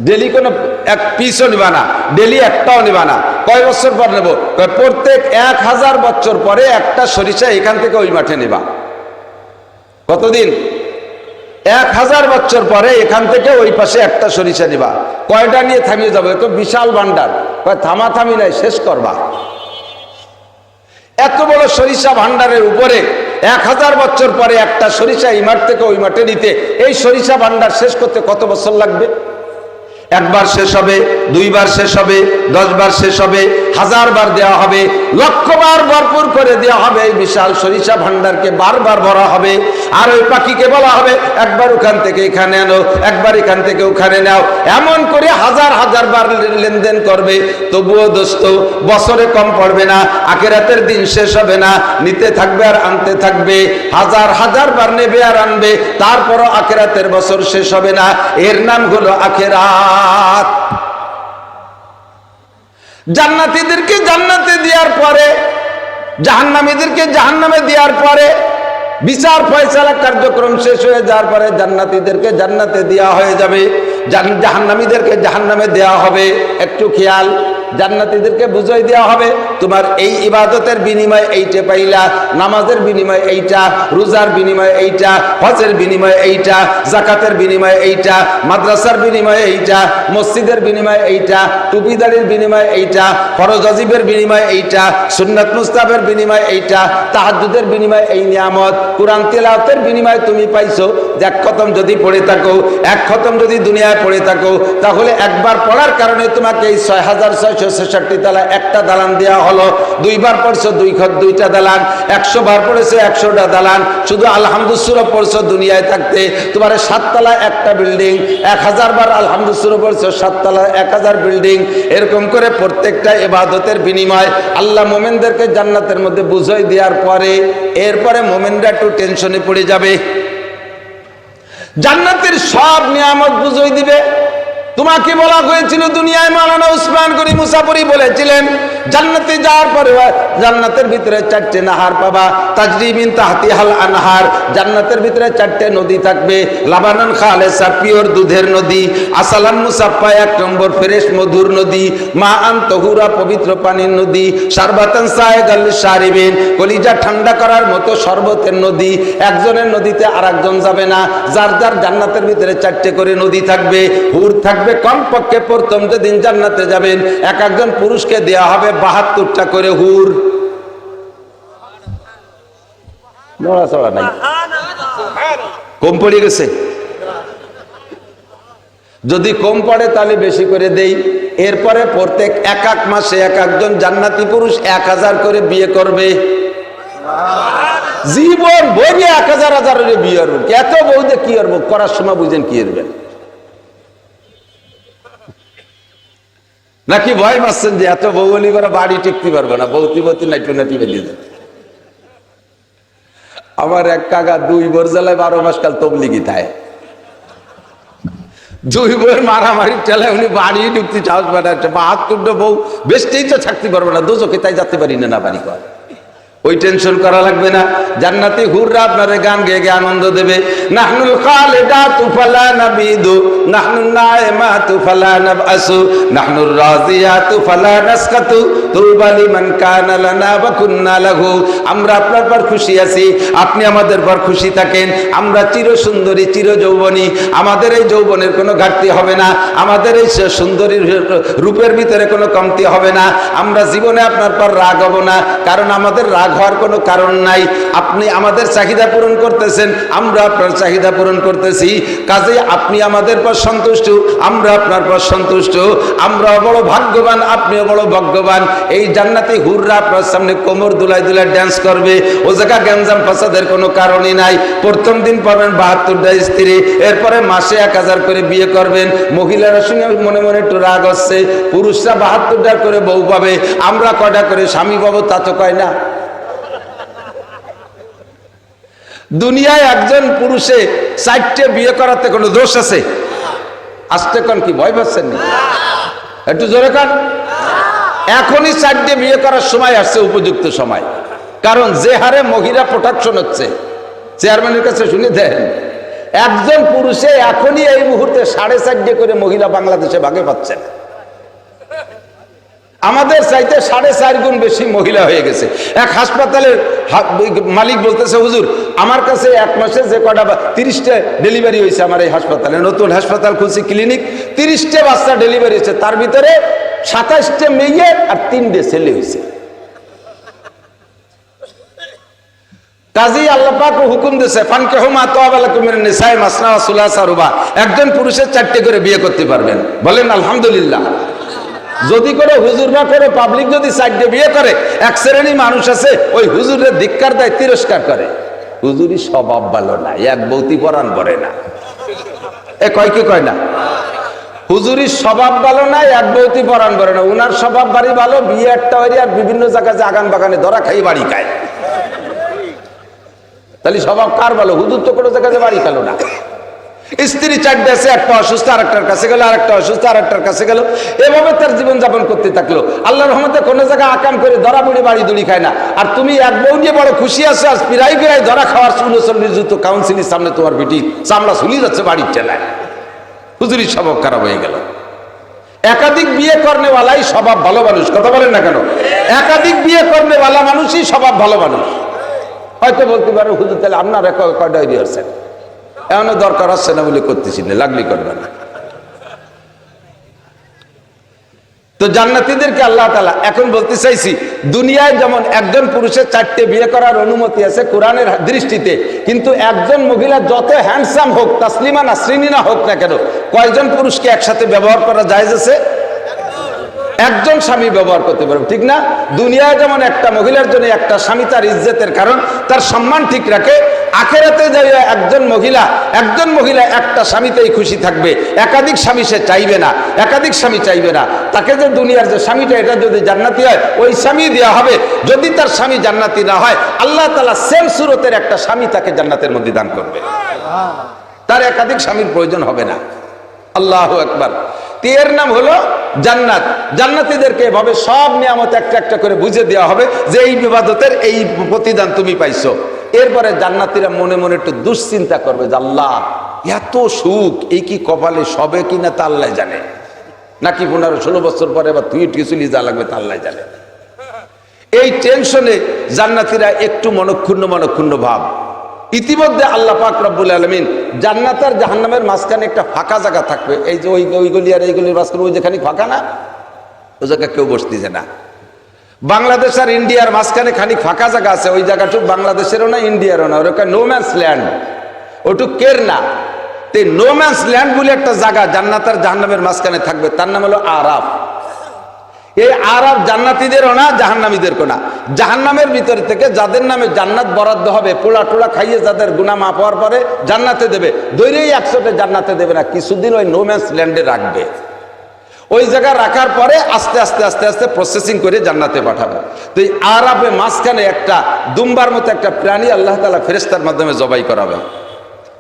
ডেলি কোনো এক পিসও নিবা না, ডেলি একটাও নিবা না। কয় বছর পর নেব? প্রত্যেক 1000 বছর পরে একটা সরিষা এখান থেকে ওই মাঠে নেবা। কতদিন? 1000 বছর পরে এখান থেকে ওই পাশে একটা সরিষা নিবা। কয়টা নিয়ে থামিয়ে যাবে? তো বিশাল ভান্ডার, কয় থামাথামি নাই, শেষ করবা। এত বড় সরিষা ভান্ডারের উপরে 1000 বছর পরে একটা সরিষা এই মাঠ থেকে ওই মাঠে নিতে, এই সরিষা ভান্ডার শেষ করতে কত বছর লাগবে? একবার শেষ হবে, 2 বার শেষ হবে, 10 বার শেষ হবে, 1000 বার দেওয়া হবে, লক্ষ বার ভরপুর করে দেওয়া হবে। এই বিশাল সরিষা ভান্ডারকে বারবার ভরা হবে। আর ওই পাখিকে বলা হবে একবার ওখান থেকে এখানে আনো, একবার এখান থেকে ওখানে নাও। এমন করে 1000 বার লেনদেন করবে। তবুও দোস্ত বছরে কম পড়বে না, আখিরাতের দিন শেষ হবে না, নিতে থাকবে আর আনতে থাকবে। 1000 বার নেবে আর আনবে, তারপরও আখিরাতের বছর শেষ হবে না। এর নাম হলো আখিরাত। জান্নাতীদেরকে জান্নাতে দেওয়ার পরে, জাহান্নামীদেরকে জাহান্নামে দেওয়ার পরে, বিচার ফয়সালা কার্যক্রম শেষ হয়ে যাওয়ার পরে জান্নাতীদেরকে জান্নাতে দেওয়া হয়ে যাবে, জাহান্নামীদেরকে জাহান্নামে দেওয়া হবে। একটু খেয়াল, জান্নাতীদেরকে বুঝাই দেওয়া হবে তোমার এই ইবাদতের বিনিময়ে এইটা পাইলা, নামাজের বিনিময়ে এইটা, রোজার বিনিময়ে এইটা, হজের বিনিময়ে এইটা, যাকাতের বিনিময়ে এইটা, মাদ্রাসার বিনিময়ে এইটা, মসজিদের বিনিময়ে এইটা, টুপিদারির বিনিময়ে এইটা, ফরজ ওয়াজিবের বিনিময়ে এইটা, সুন্নাত মুস্তাহাবের বিনিময়ে এইটা, তাহাজ্জুদের বিনিময়ে এই নিয়ামত, কোরআন তিলাওয়াতের বিনিময়ে তুমি পাইছো। এক খতম যদি পড়ে থাকো, এক খতম যদি দুনিয়ায় পড়ে থাকো, তাহলে একবার পড়ার কারণে তোমাকে এই 6666 তালা একটা দালান দেওয়া হলো। 2 বার পড়ছো 2টা দালান, 100 বার পড়েছো 100টা দালান। শুধু আলহামদুলিল্লাহ পড়ছো দুনিয়ায় থাকতে, তোমার 7 তলা একটা বিল্ডিং। 1000 বার আলহামদুলিল্লাহ পড়ছো 7 তলা 1000 বিল্ডিং। এরকম করে প্রত্যেকটা ইবাদতের বিনিময় আল্লাহ মোমেনদেরকে জান্নাতের মধ্যে বুঝাই দেওয়ার পরে, এরপরে মোমেনরা একটু টেনশনে পড়ে যাবে। জান্নাতের সব নিয়ামত বুঝাই দিবে। তোমাকে বলা হয়েছিল দুনিয়ায়, মাওলানা উসমান গনি মুসাফিরি বলেছিলেন, জান্নাতে যাওয়ার পরে জান্নাতের ভিতরে 4টে নাহার পাবা, তাজরি মিন তাহতিহাল আনহার। জান্নাতের ভিতরে 4টে নদী থাকবে, লাবানান খালেসা পিওর দুধের নদী, আসালান মুসাফফা 1 নম্বর ফ্রেশ মধুর নদী, মা আন তহুরা পবিত্র পানির নদী, শারবাতান সায়গাল শারিবিন কলিজা ঠান্ডা করার মতো শরবতের নদী। একজনের নদীতে আরেকজন যাবে না, যার যার জান্নাতের ভিতরে 4টে করে নদী থাকবে, হুর থাকবে। কমপক্ষে প্রথম যেদিন জান্নাতে যাবেন এক একজন পুরুষকে দেওয়া হবে 72টা করে হুর। নড়াচড়া নাই, কম পড়ে গেছে? যদি কম পড়ে তাহলে বেশি করে দেই। এরপরে প্রত্যেক এক মাসে এক একজন জান্নাতি পুরুষ 1000 করে বিয়ে করবে। জীবন বইয়ে 1000 বিয়ে করবে। এত বউ যে কি করবো, করার সময় বুঝেন কি করবেন? নাকি ভয় পাচ্ছেন যে এত বৌলি করে বাড়ি টিকতে পারবে না, বৌতি নাইটি বেরিয়ে যাবে? আমার এক কাকা 2 বর জেলায় 12 মাস কাল তবলিগি থায়। 2 বইয়ের মারামারি ঠেলায় উনি বাড়ি ঢুকতে সাহস পাঠাচ্ছে। 72টা বউ বেশতেই তো থাকতে পারবে না, দোজকে তাই যেতে পারি না বাড়ি কর। ওই টেনশন করা লাগবে না। জান্নাতি হুররা আপনারে গান গেয়ে গিয়ে আনন্দ দেবে। নাহনুল খালিদাতু ফালা নাবিদু, নাহনুন নাইমাতু ফালা নাবআসু, নাহনুর রাজিয়াতু ফালা নাসকাতু, তুবা লিমান কানা লানা ওয়া কুন্না লাহু। আমরা আপনার পর খুশি আছি, আপনি আমাদের পর খুশি থাকেন। আমরা চির সুন্দরী, চির যৌবনী, আমাদের এই যৌবনের কোনো ঘাটতি হবে না, আমাদের এই সুন্দরী রূপের ভিতরে কোনো কমতি হবে না। আমরা জীবনে আপনার পর রাগ হব না, কারণ আমাদের রাগ হওয়ার কোনো কারণ নাই। আপনি আমাদের চাহিদা পূরণ করতেছেন, আমরা আপনার চাহিদা পূরণ করতেছি। কাজে আপনি আমাদের পর সন্তুষ্ট, আমরা আপনার পর সন্তুষ্ট। আমরা বড় ভাগ্যবান, আপনিও বড় ভাগ্যবান। এই জান্নাতি হুররা আপনার সামনে কোমর দুলাই দুলাই ড্যান্স করবে। ও জায়গা গ্যাঞ্জাম ফাসাদের কোনো কারণই নাই। প্রথম দিন পাবেন 72টা স্ত্রী, এরপরে মাসে 1000 করে বিয়ে করবেন। মহিলারা সঙ্গে মনে মনে একটু রাগ হচ্ছে, পুরুষরা 72টা করে বউ পাবে, আমরা কয়টা করে স্বামী পাবো তা তো কয় না। দুনিয়ায় একজন পুরুষে 4টে বিয়ে করাতে কোনো দোষ আছে? আসতে কন, কি ভয় পাচ্ছেন নি? একটু জোরে কন। এখনই চারটে বিয়ে করার সময় আসছে, উপযুক্ত সময়। কারণ যে হারে মহিলা প্রোটেকশন হচ্ছে, চেয়ারম্যানের কাছে শুনে দেন, একজন পুরুষে এখনই এই মুহূর্তে 4.5 করে মহিলা বাংলাদেশে ভাগে পাচ্ছেন। আমাদের চাইতে 4.5 গুণ বেশি মহিলা হয়ে গেছে। এক হাসপাতালের মালিক বলতেছে, হুজুর আমার কাছে 1 মাসে যে কটা 30টা ডেলিভারি হয়েছে, আমার এই হাসপাতালে নতুন হাসপাতাল খুলছি, ক্লিনিক, 30টা বাচ্চা ডেলিভারি হয়েছে, তার ভিতরে 27টা মেয়ে আর 3টে ছেলে হয়েছে। কাজী আল্লাহ পাক হুকুম দিয়েছে, ফানকিহু মা তাবা লাকুম মিনান নিসাই মাসনা ওয়া সুলাসা রুবা, একজন পুরুষের 4টে করে বিয়ে করতে পারবেন। বলেন আলহামদুলিল্লাহ। যদি করে হুজুর বা করে পাবলিক যদি 4টে বিয়ে করে, এক শ্রেণী মানুষ আছে ওই হুজুরের ধিক্কার দেয়, তিরস্কার করে। হুজুরি স্বভাব ভালো না, এক বৌতি পরাণ করে না। এ কয় কি কয় না? হুজুরির স্বভাব ভালো না, এক বৌতি পরাণ করে না। উনার স্বভাব বাড়ি ভালো, বিয়ে একটা হয়ে আর বিভিন্ন জায়গায় আগান বাগানে ধরা খাই বাড়ি খায়। তাহলে স্বভাব কার ভালো? হুজুর তো কোনো জায়গায় বাড়ি খেলো না। স্ত্রী 4টে আছে, একটা অসুস্থ, আরেকটার কাছে গেল, আরেকটা অসুস্থ, আরেকটার কাছে গেল, এভাবে তার জীবন যাপন করতে থাকলো। আল্লাহর রহমতে কোনো জায়গায় আকাম করে ধরা পড়ে বাড়ি দুড়ি খায় না। আর তুমি এক বউ নিয়ে বড় খুশি আছো, আর পিরাই পিরাই ধরা খাওয়ার 39 যুক্ত কাউন্সিলের সামনে তোমার বেটি চামড়া ঝুলিয়ে যাচ্ছে বাড়ির ঠেলায়। হুজুরির স্বভাব খারাপ হয়ে গেল। একাধিক বিয়ে করনেওয়ালাই স্বভাব ভালো মানুষ। কথা বলেন না কেন? একাধিক বিয়ে করনেওয়ালা মানুষই স্বভাব ভালো মানুষ। হয়তো বলতে পারো, হুজুর তাহলে আপনারা কয়টা হয়েছেন, এমন দরকার আসছে না বলে করতেছি না, লাগলি করবে না। তো জান্নাতীদেরকে আল্লাহ তাআলা এখন বলতে চাইছি, দুনিয়ায় যেমন একজন পুরুষের 4টে বিয়ে করার অনুমতি আছে কোরআনের দৃষ্টিতে, কিন্তু একজন মহিলা যত হ্যান্ডসাম হোক, তাসলিমা নাসরিনী না হোক না কেন, কয়জন পুরুষকে একসাথে ব্যবহার করা জায়েজ আছে? একজন স্বামী ব্যবহার করতে পারবে, ঠিক না? দুনিয়ায় যেমন একটা মহিলার জন্য একটা স্বামী তার ইজ্জতের কারণ, তার সম্মান ঠিক রাখে, আখেরাতে যাই একজন মহিলা একটা স্বামীতেই খুশি থাকবে, একাধিক স্বামী সে চাইবে না, একাধিক স্বামী চাইবে না। তাকে যে দুনিয়ার যে স্বামীটা, এটা যদি জান্নাতি হয় ওই স্বামী দেওয়া হবে। যদি তার স্বামী জান্নাতি না হয়, আল্লাহ তাআলা সেম সুরতের একটা স্বামী তাকে জান্নাতের মধ্যে দান করবে, তার একাধিক স্বামীর প্রয়োজন হবে না। আল্লাহু আকবার। এর নাম হলো জান্নাত। জান্নাতীদেরকে এভাবে সব নিয়ামত একটা একটা করে বুঝে দেওয়া হবে যে এই ইবাদতের এই প্রতিদান তুমি পাইছো। এরপরে জান্নাতীরা মনে মনে একটু দুশ্চিন্তা করবে যে আল্লাহ এত সুখ, এই কি কপালে সবে কিনা তা আল্লাহ জানে, নাকি 15-16 বছর পরে বা তুই টিউসুলি যা লাগবে তা আল্লাহ জানে। এই টেনশনে জান্নাতীরা একটু মনক্ষুণ্ণ ভাব। ইতিমধ্যে আল্লাহ পাক রব্বুল আলামিন জান্নাত আর জাহান্নামের মাঝখানে একটা ফাঁকা জায়গা থাকবে। এই যে ওই গলি আর এই গলির মাঝখানে ওই যেখানে ফাঁকা না, ওই জায়গায় কেউ বসতেছে না। বাংলাদেশ আর ইন্ডিয়ার মাঝখানে খানিক ফাঁকা জায়গা আছে, ওই জায়গাটুক বাংলাদেশেরও না ইন্ডিয়ারও না, ওরকম নো ম্যানস ল্যান্ড, ওটুক কের না। তো নো ম্যানস ল্যান্ড বলে একটা জায়গা জান্নাত আর জাহান্নামের মাঝখানে থাকবে, তার নাম হলো আরাফ। এই আরাফ জান্নাতীদেরও না, জাহান্নামীদেরও না। জাহান্নামের ভিতর থেকে যাদের নামে জান্নাত বরাদ্দ হবে, পোলা টোলা খাইয়ে যাদের গুনাহ মাফ হওয়ার পরে জান্নাতে দেবে, দৈরেই 100টা জান্নাতে দেবে না, কিছুদিন ওই নো ম্যানস ল্যান্ডে রাখবে। ওই জায়গায় রাখার পরে আস্তে আস্তে প্রসেসিং করে জান্নাতে পাঠাবে। তো এই আরাফে মাঝখানে একটা দুম্বার মতো একটা প্রাণী আল্লাহ তাআলা ফেরেশতার মাধ্যমে জবাই করাবে।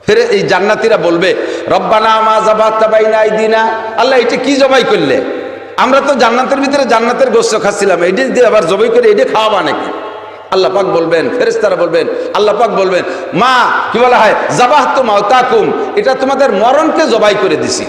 ফেরে এই জান্নাতীরা বলবে, রব্বানা মা যাবাতা বাইনা আইদিনা, আল্লাহ এটা কি জবাই করলে? আমরা তো জান্নাতের ভিতরে জান্নাতের গোশত খাচ্ছিলাম, এটা দিয়ে আবার জবাই করে এটা খাওয়াবা নাকি? আল্লাহ পাক বলবেন, ফেরেশতারা বলবেন, আল্লাহ পাক বলবেন, মা কি বলা হয়, যাবাহতু মাউতাকুম, এটা তোমাদের মরণকে জবাই করে দিছি।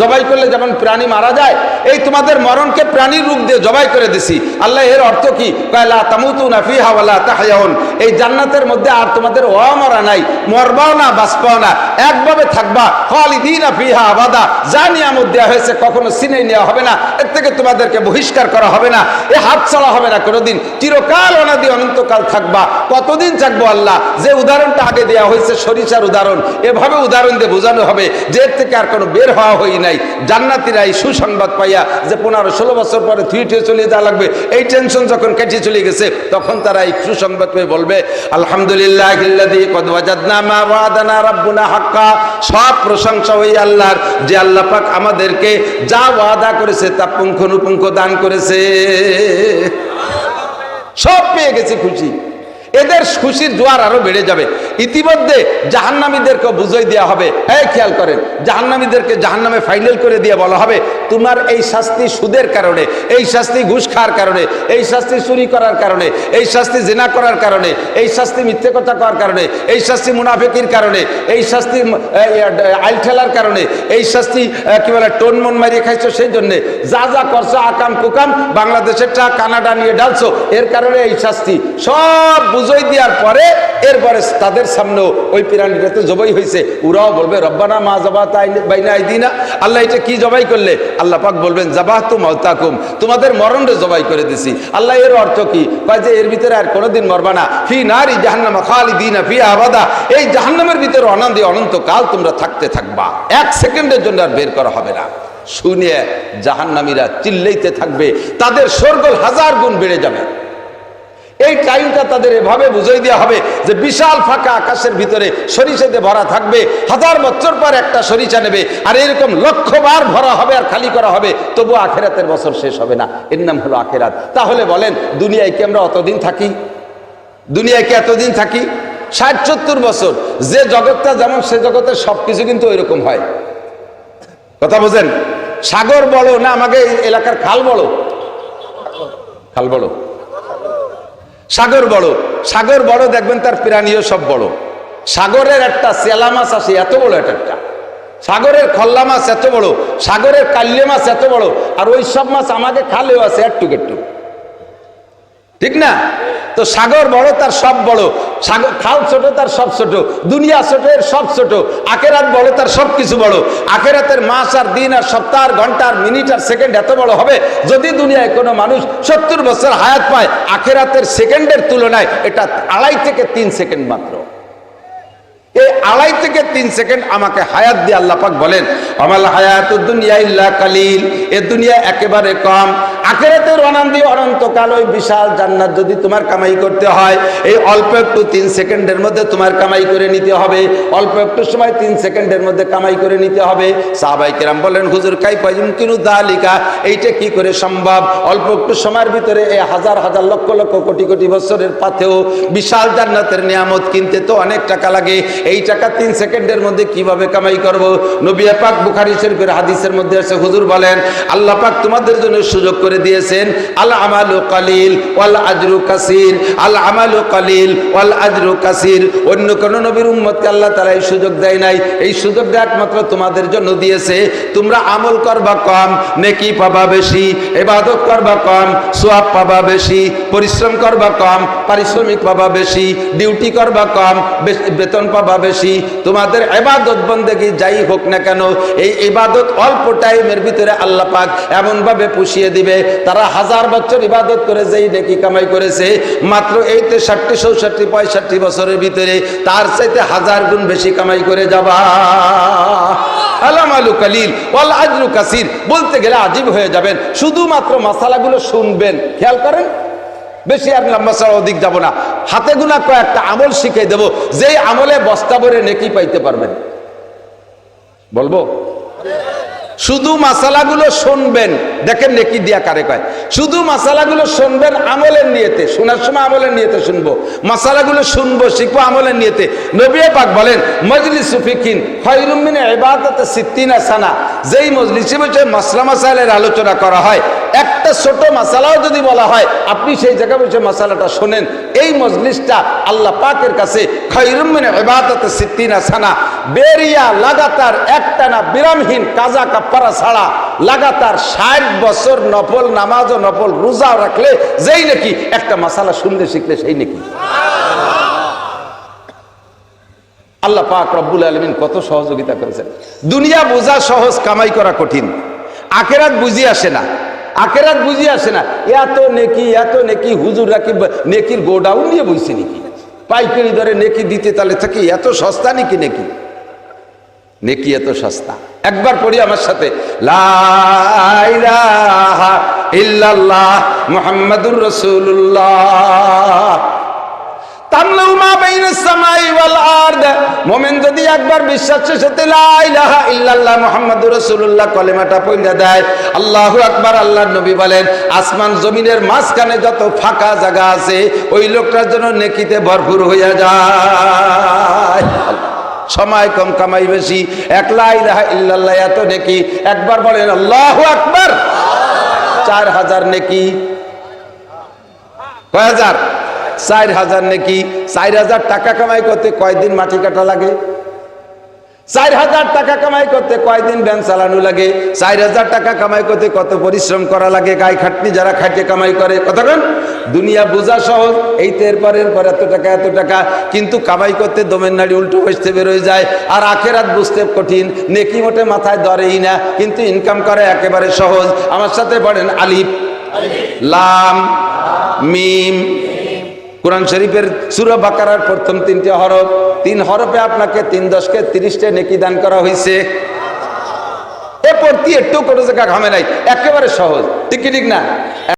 জবাই করলে যেমন প্রাণী মারা যায়, এই তোমাদের মরণকে প্রাণীর রূপ দিয়ে জবাই করে দিছি। আল্লাহ এর অর্থ কি? লা তামুতুনা ফিহা ওয়া লা তাহয়াউন, এই জান্নাতের মধ্যে আর তোমাদের অমরা নাই, মরবাও না বাঁচবাও না, একভাবে থাকবা। খালিদিনা ফিহা আবাদা, যা নিয়ামত দেওয়া হয়েছে কখনো ছিনিয়ে নেওয়া হবে না, এর থেকে তোমাদেরকে বহিষ্কার করা হবে না, এ হাত ছাড়া হবে না কোনোদিন, চিরকাল অনাদি অনন্তকাল থাকবা। কতদিন থাকবো আল্লাহ? যে উদাহরণটা আগে দেওয়া হয়েছে সরিষার উদাহরণ, এভাবে উদাহরণ দিয়ে বোঝানো হবে যে এর থেকে আর কোনো বের হওয়া হয় নাই। জান্নাতীরা এই সুসংবাদ পাইয়া যে 15-16 বছর পরে থুইটে চলে যাওয়া লাগবে, এই টেনশন যখন কেটে চলে গেছে, তখন তারা এই সুসংবাদ পেয়ে বলবে, আলহামদুলিল্লাহিল্লাযী কদ ওয়াজাদনা মা ওয়াদানা রাব্বুনা হাক্কা, সব প্রশংসা ওই আল্লাহর যে আল্লাহ পাক আমাদেরকে যা ওয়াদা করেছে তা পুঙ্খানুপুঙ্খ দান করেছে। সব পেয়ে গেছে, খুশি। এদের খুশির জোয়ার আরো বেড়ে যাবে। ইতিমধ্যে জাহান্নামীদেরকে বুঝাই দেওয়া হবে। এই খেয়াল করেন, জাহান্নামীদেরকে জাহান্নামে ফাইনাল করে দিয়ে বলা হবে, তোমার এই শাস্তি সুদের কারণে, এই শাস্তি ঘুষ খাওয়ার কারণে, এই শাস্তি চুরি করার কারণে, এই শাস্তি জিনা করার কারণে, এই শাস্তি মিথ্যে কথা করার কারণে, এই শাস্তি মুনাফিকির কারণে, এই শাস্তি আইল ঠেলার কারণে, এই শাস্তি কি বলে টোন মন মারিয়ে খাইছো সেই জন্যে, যা যা করছো আকাম কুকাম, বাংলাদেশের টা কানাডা নিয়ে ডালছো, এর কারণে এই শাস্তি সব বুঝাই দেওয়ার পরে এরপরে তাদের সামনেও ওই পিরামিডটা তো জবাই হয়েছে, ওরাও বলবে রব্বানা মা জাবাত বাইনা আইদিনা, আল্লাহ এটা কি জবাই করলে? আল্লাহ পাক বলবেন জাবাহতু মাউতাকুম, তোমাদের মরণরে জবাই করে দিছি। আল্লাহ এর অর্থ কি? কয় যে এর ভিতরে আর কোনোদিন মরবা না, ফি নারি জাহান্নাম খালিদিনা ফিহা আবাদা, এই জাহান্নামের ভিতরে অনন্তে অনন্তকাল তোমরা থাকতে থাকবা, এক সেকেন্ডের জন্য আর বের করা হবে না। শুনে জাহান্নামীরা চিল্লাইতে থাকবে, তাদের শোরগোল হাজার গুণ বেড়ে যাবে। এই টাইমটা তাদের এভাবে বুঝাই দেওয়া হবে যে বিশাল ফাঁকা আকাশের ভিতরে সরিষাতে ভরা থাকবে, হাজার বছর পর একটা সরিষা নেবে, আর এরকম লক্ষবার ভরা হবে আর খালি করা হবে, তবু আখেরাতের বছর শেষ হবে না। এর নাম হলো আখেরাত। তাহলে বলেন, দুনিয়ায় কি আমরা অতদিন থাকি? দুনিয়ায় কি এতদিন থাকি? 60-70 বছর। যে জগৎটা যেমন সে জগতের সবকিছু কিন্তু ওইরকম হয়। কথা বোঝেন? সাগর বড় না আমাকে এলাকার খাল বড়? খাল বড়, সাগর বড়। সাগর বড় দেখবেন তার প্রাণীও সব বড়। সাগরের একটা চেলা মাছ আসে এত বড় একটা, সাগরের খল্লা মাছ এত বড়, সাগরের কাল্লে মাছ এত বড়, আর ওই সব মাছ আমাকে খালেও আছে একটু একটু, ঠিক না? তো সাগর বড় তার সব বড়, সাগর খাল ছোট তার সব ছোট, দুনিয়া ছোট এর সব ছোট, আখেরাত বড় তার সব কিছু বড়। আখেরাতের মাস আর দিন আর সপ্তাহ আর ঘন্টা আর মিনিট আর সেকেন্ড এত বড় হবে, যদি দুনিয়ায় কোনো মানুষ 70 বছর হায়াত পায়, আখেরাতের সেকেন্ডের তুলনায় এটা 2.5 থেকে 3 সেকেন্ড মাত্র। এই 2.5 থেকে 3 সেকেন্ড আমাকে হায়াত দিয়ে আল্লাহ পাক বলেন আমাল হায়াতুদ দুনিয়া ইল্লা কালিল, এ দুনিয়া একেবারে কম। আখিরাতের অনন্তি অনন্তকাল ওই বিশাল জান্নাত যদি তোমার কামাই করতে হয়, এই অল্প একটু 3 সেকেন্ডের মধ্যে তোমার কামাই করে নিতে হবে, অল্প একটু সময় 3 সেকেন্ডের মধ্যে কামাই করে নিতে হবে। সাহাবায়ে কেরাম বলেন, হুজুর কাইফা ইউমকিনু যালিকা, এইটা কি করে সম্ভব? অল্প একটু সময়ের ভিতরে এই হাজার হাজার লক্ষ লক্ষ কোটি কোটি বছরের পাথেও বিশাল জান্নাতের নিয়ামত কিনতে তো অনেক টাকা লাগে, এই টাকা 3 সেকেন্ডের মধ্যে কিভাবে কামাই করব? নবী পাক বুখারী শরীফের হাদিসের মধ্যে আছে, হুজুর বলেন আল্লাহ পাক তোমাদের জন্য সুযোগ করে দিয়েছেন, আল আমালু কালিল ওয়াল আজরু কাসীর, আল আমালু কালিল ওয়াল আজরু কাসীর। অন্য কোন নবীর উম্মতকে আল্লাহ তাআলা এই সুযোগ দেয় নাই, এই সুযোগটা একমাত্র তোমাদের জন্য দিয়েছে। তোমরা আমল করবা কম, নেকি পাবা বেশি, ইবাদত করবা কম, সওয়াব পাবা বেশি, পরিশ্রম করবা কম, পারিশ্রমিক পাবা বেশি, ডিউটি করবা কম, বেতন পাবা বেশি। তোমাদের ইবাদত বন্দেগী যাই হোক না কেন, এই ইবাদত অল্প টাইমের ভিতরে আল্লাহ পাক এমন ভাবে পুষিয়ে দিবে, তারা 1000 বছর ইবাদত করে যেই নেকি কামাই করেছে, মাত্র এইতে 60, 64, 65 বছরের ভিতরে তার চাইতে 1000 গুণ বেশি কামাই করে যাবা। আলামালু কালিল ওয়াল আজরু কাসীর বলতে গেলে আজীব হয়ে যাবেন, শুধুমাত্র মাসালাগুলো শুনবেন। খেয়াল করেন, বেশি আর লম্বা চড়া অধিক যাব না, হাতে গোনা কয়েকটা আমল শিখিয়ে দেব, যেই আমলে বস্তা ভরে নেকি পাইতে পারবেন। বলবো? শুধু মাসালাগুলো শুনবেন, দেখেন নেকি দিয়া কারে কয়। শুধু মাসালাগুলো শুনবেন আমলের নিয়তে, শোনার সময় আমলের নিয়তে শুনবো, মাসালাগুলো শুনবো, শিখবো আমলের নিয়তে। নবী পাক বলেন মজলিসু ফিকিন খায়রুম মিন ইবাদাতি 60 সানা, যেই মজলিসে বসে মাসলা মাসাইলের আলোচনা করা হয়, একটা ছোট মাসালাও যদি বলা হয়, আপনি সেই জায়গায় বসে মাসালাটা শোনেন, এই মজলিসটা আল্লাহ পাকের কাছে খায়রুম মিন ইবাদাতি 60 সানা, বেরিয়া লাগাতার একটানা বিরামহীন কাজা কাফারা ছাড়া লাগাতার 60 বছর নফল নামাজ ও নফল রোজা রাখলে যেই নাকি একটা মাসালা শুনতে শিখলে সেই নাকি। আল্লাহ পাক রব্বুল আলামিন কত সহযোগিতা করেছেন। দুনিয়া বোঝা সহজ, কামাই করা কঠিন। আখিরাত বুঝি আসে না, আখিরাত বুঝি আসে না। এত নেকি হুজুর রাখি নেকির গোডাউন নিয়ে বইছে নাকি, পাইকারি দরে নেকি দিতে তাহলে থাকি, এত সস্তা নাকি নেকি? নেকি এত সস্তা? একবার পড়ি আমার সাথে, লা ইলাহা ইল্লাল্লাহ মুহাম্মাদুর রাসূলুল্লাহ। তামলাউ মা বাইনাস সামাই ওয়াল আরদ, মুমিন যদি একবার বিশ্বাসের সাথে লা ইলাহা ইল্লাল্লাহ মুহাম্মাদুর রাসূলুল্লাহ কলেমাটা পড়ে দেয়, আল্লাহু আকবার, আল্লাহর নবী বলেন আসমান জমিনের মাঝখানে যত ফাঁকা জায়গা আছে ওই লোকটার জন্য নেকিতে ভরপুর হয়ে যায়। সময় কম কামাই বেশি, এক লা ইলাহা ইল্লাল্লাহ এত নেকি, একবার বলেন আল্লাহু আকবার 4000 নেকি। কয় হাজার? 4000 নেকি। 4000 টাকা কামাই করতে কয়দিন মাটি কাটা লাগে? 4000 টাকা কামাই করতে কয়দিন ভ্যান চালানো লাগে? 4000 টাকা কামাই করতে কত পরিশ্রম করা লাগে, গায়ে খাটনি যারা খাটে কামাই করে। কতক্ষণ? দুনিয়া বোঝা সহজ, এই তো এরপর এত টাকা এত টাকা, কিন্তু কামাই করতে দমের নাড়ি উল্টো বসতে বেরোয় যায়। আর আখেরাত বুঝতে কঠিন, নেকি মোটে মাথায় ধরেই না, কিন্তু ইনকাম করা একেবারে সহজ। আমার সাথে পড়েন আলিফ লাম মিম। কোরআন শরীফের সূরা বাকারার প্রথম 3টে হরফ, 3 হরফে আপনাকে 3 10 30টা নেকি দান করা হয়েছে। এ পড়তে একটু কোনো জায়গা ঘামে নাই, একেবারে সহজ। ঠিক কি ঠিক না?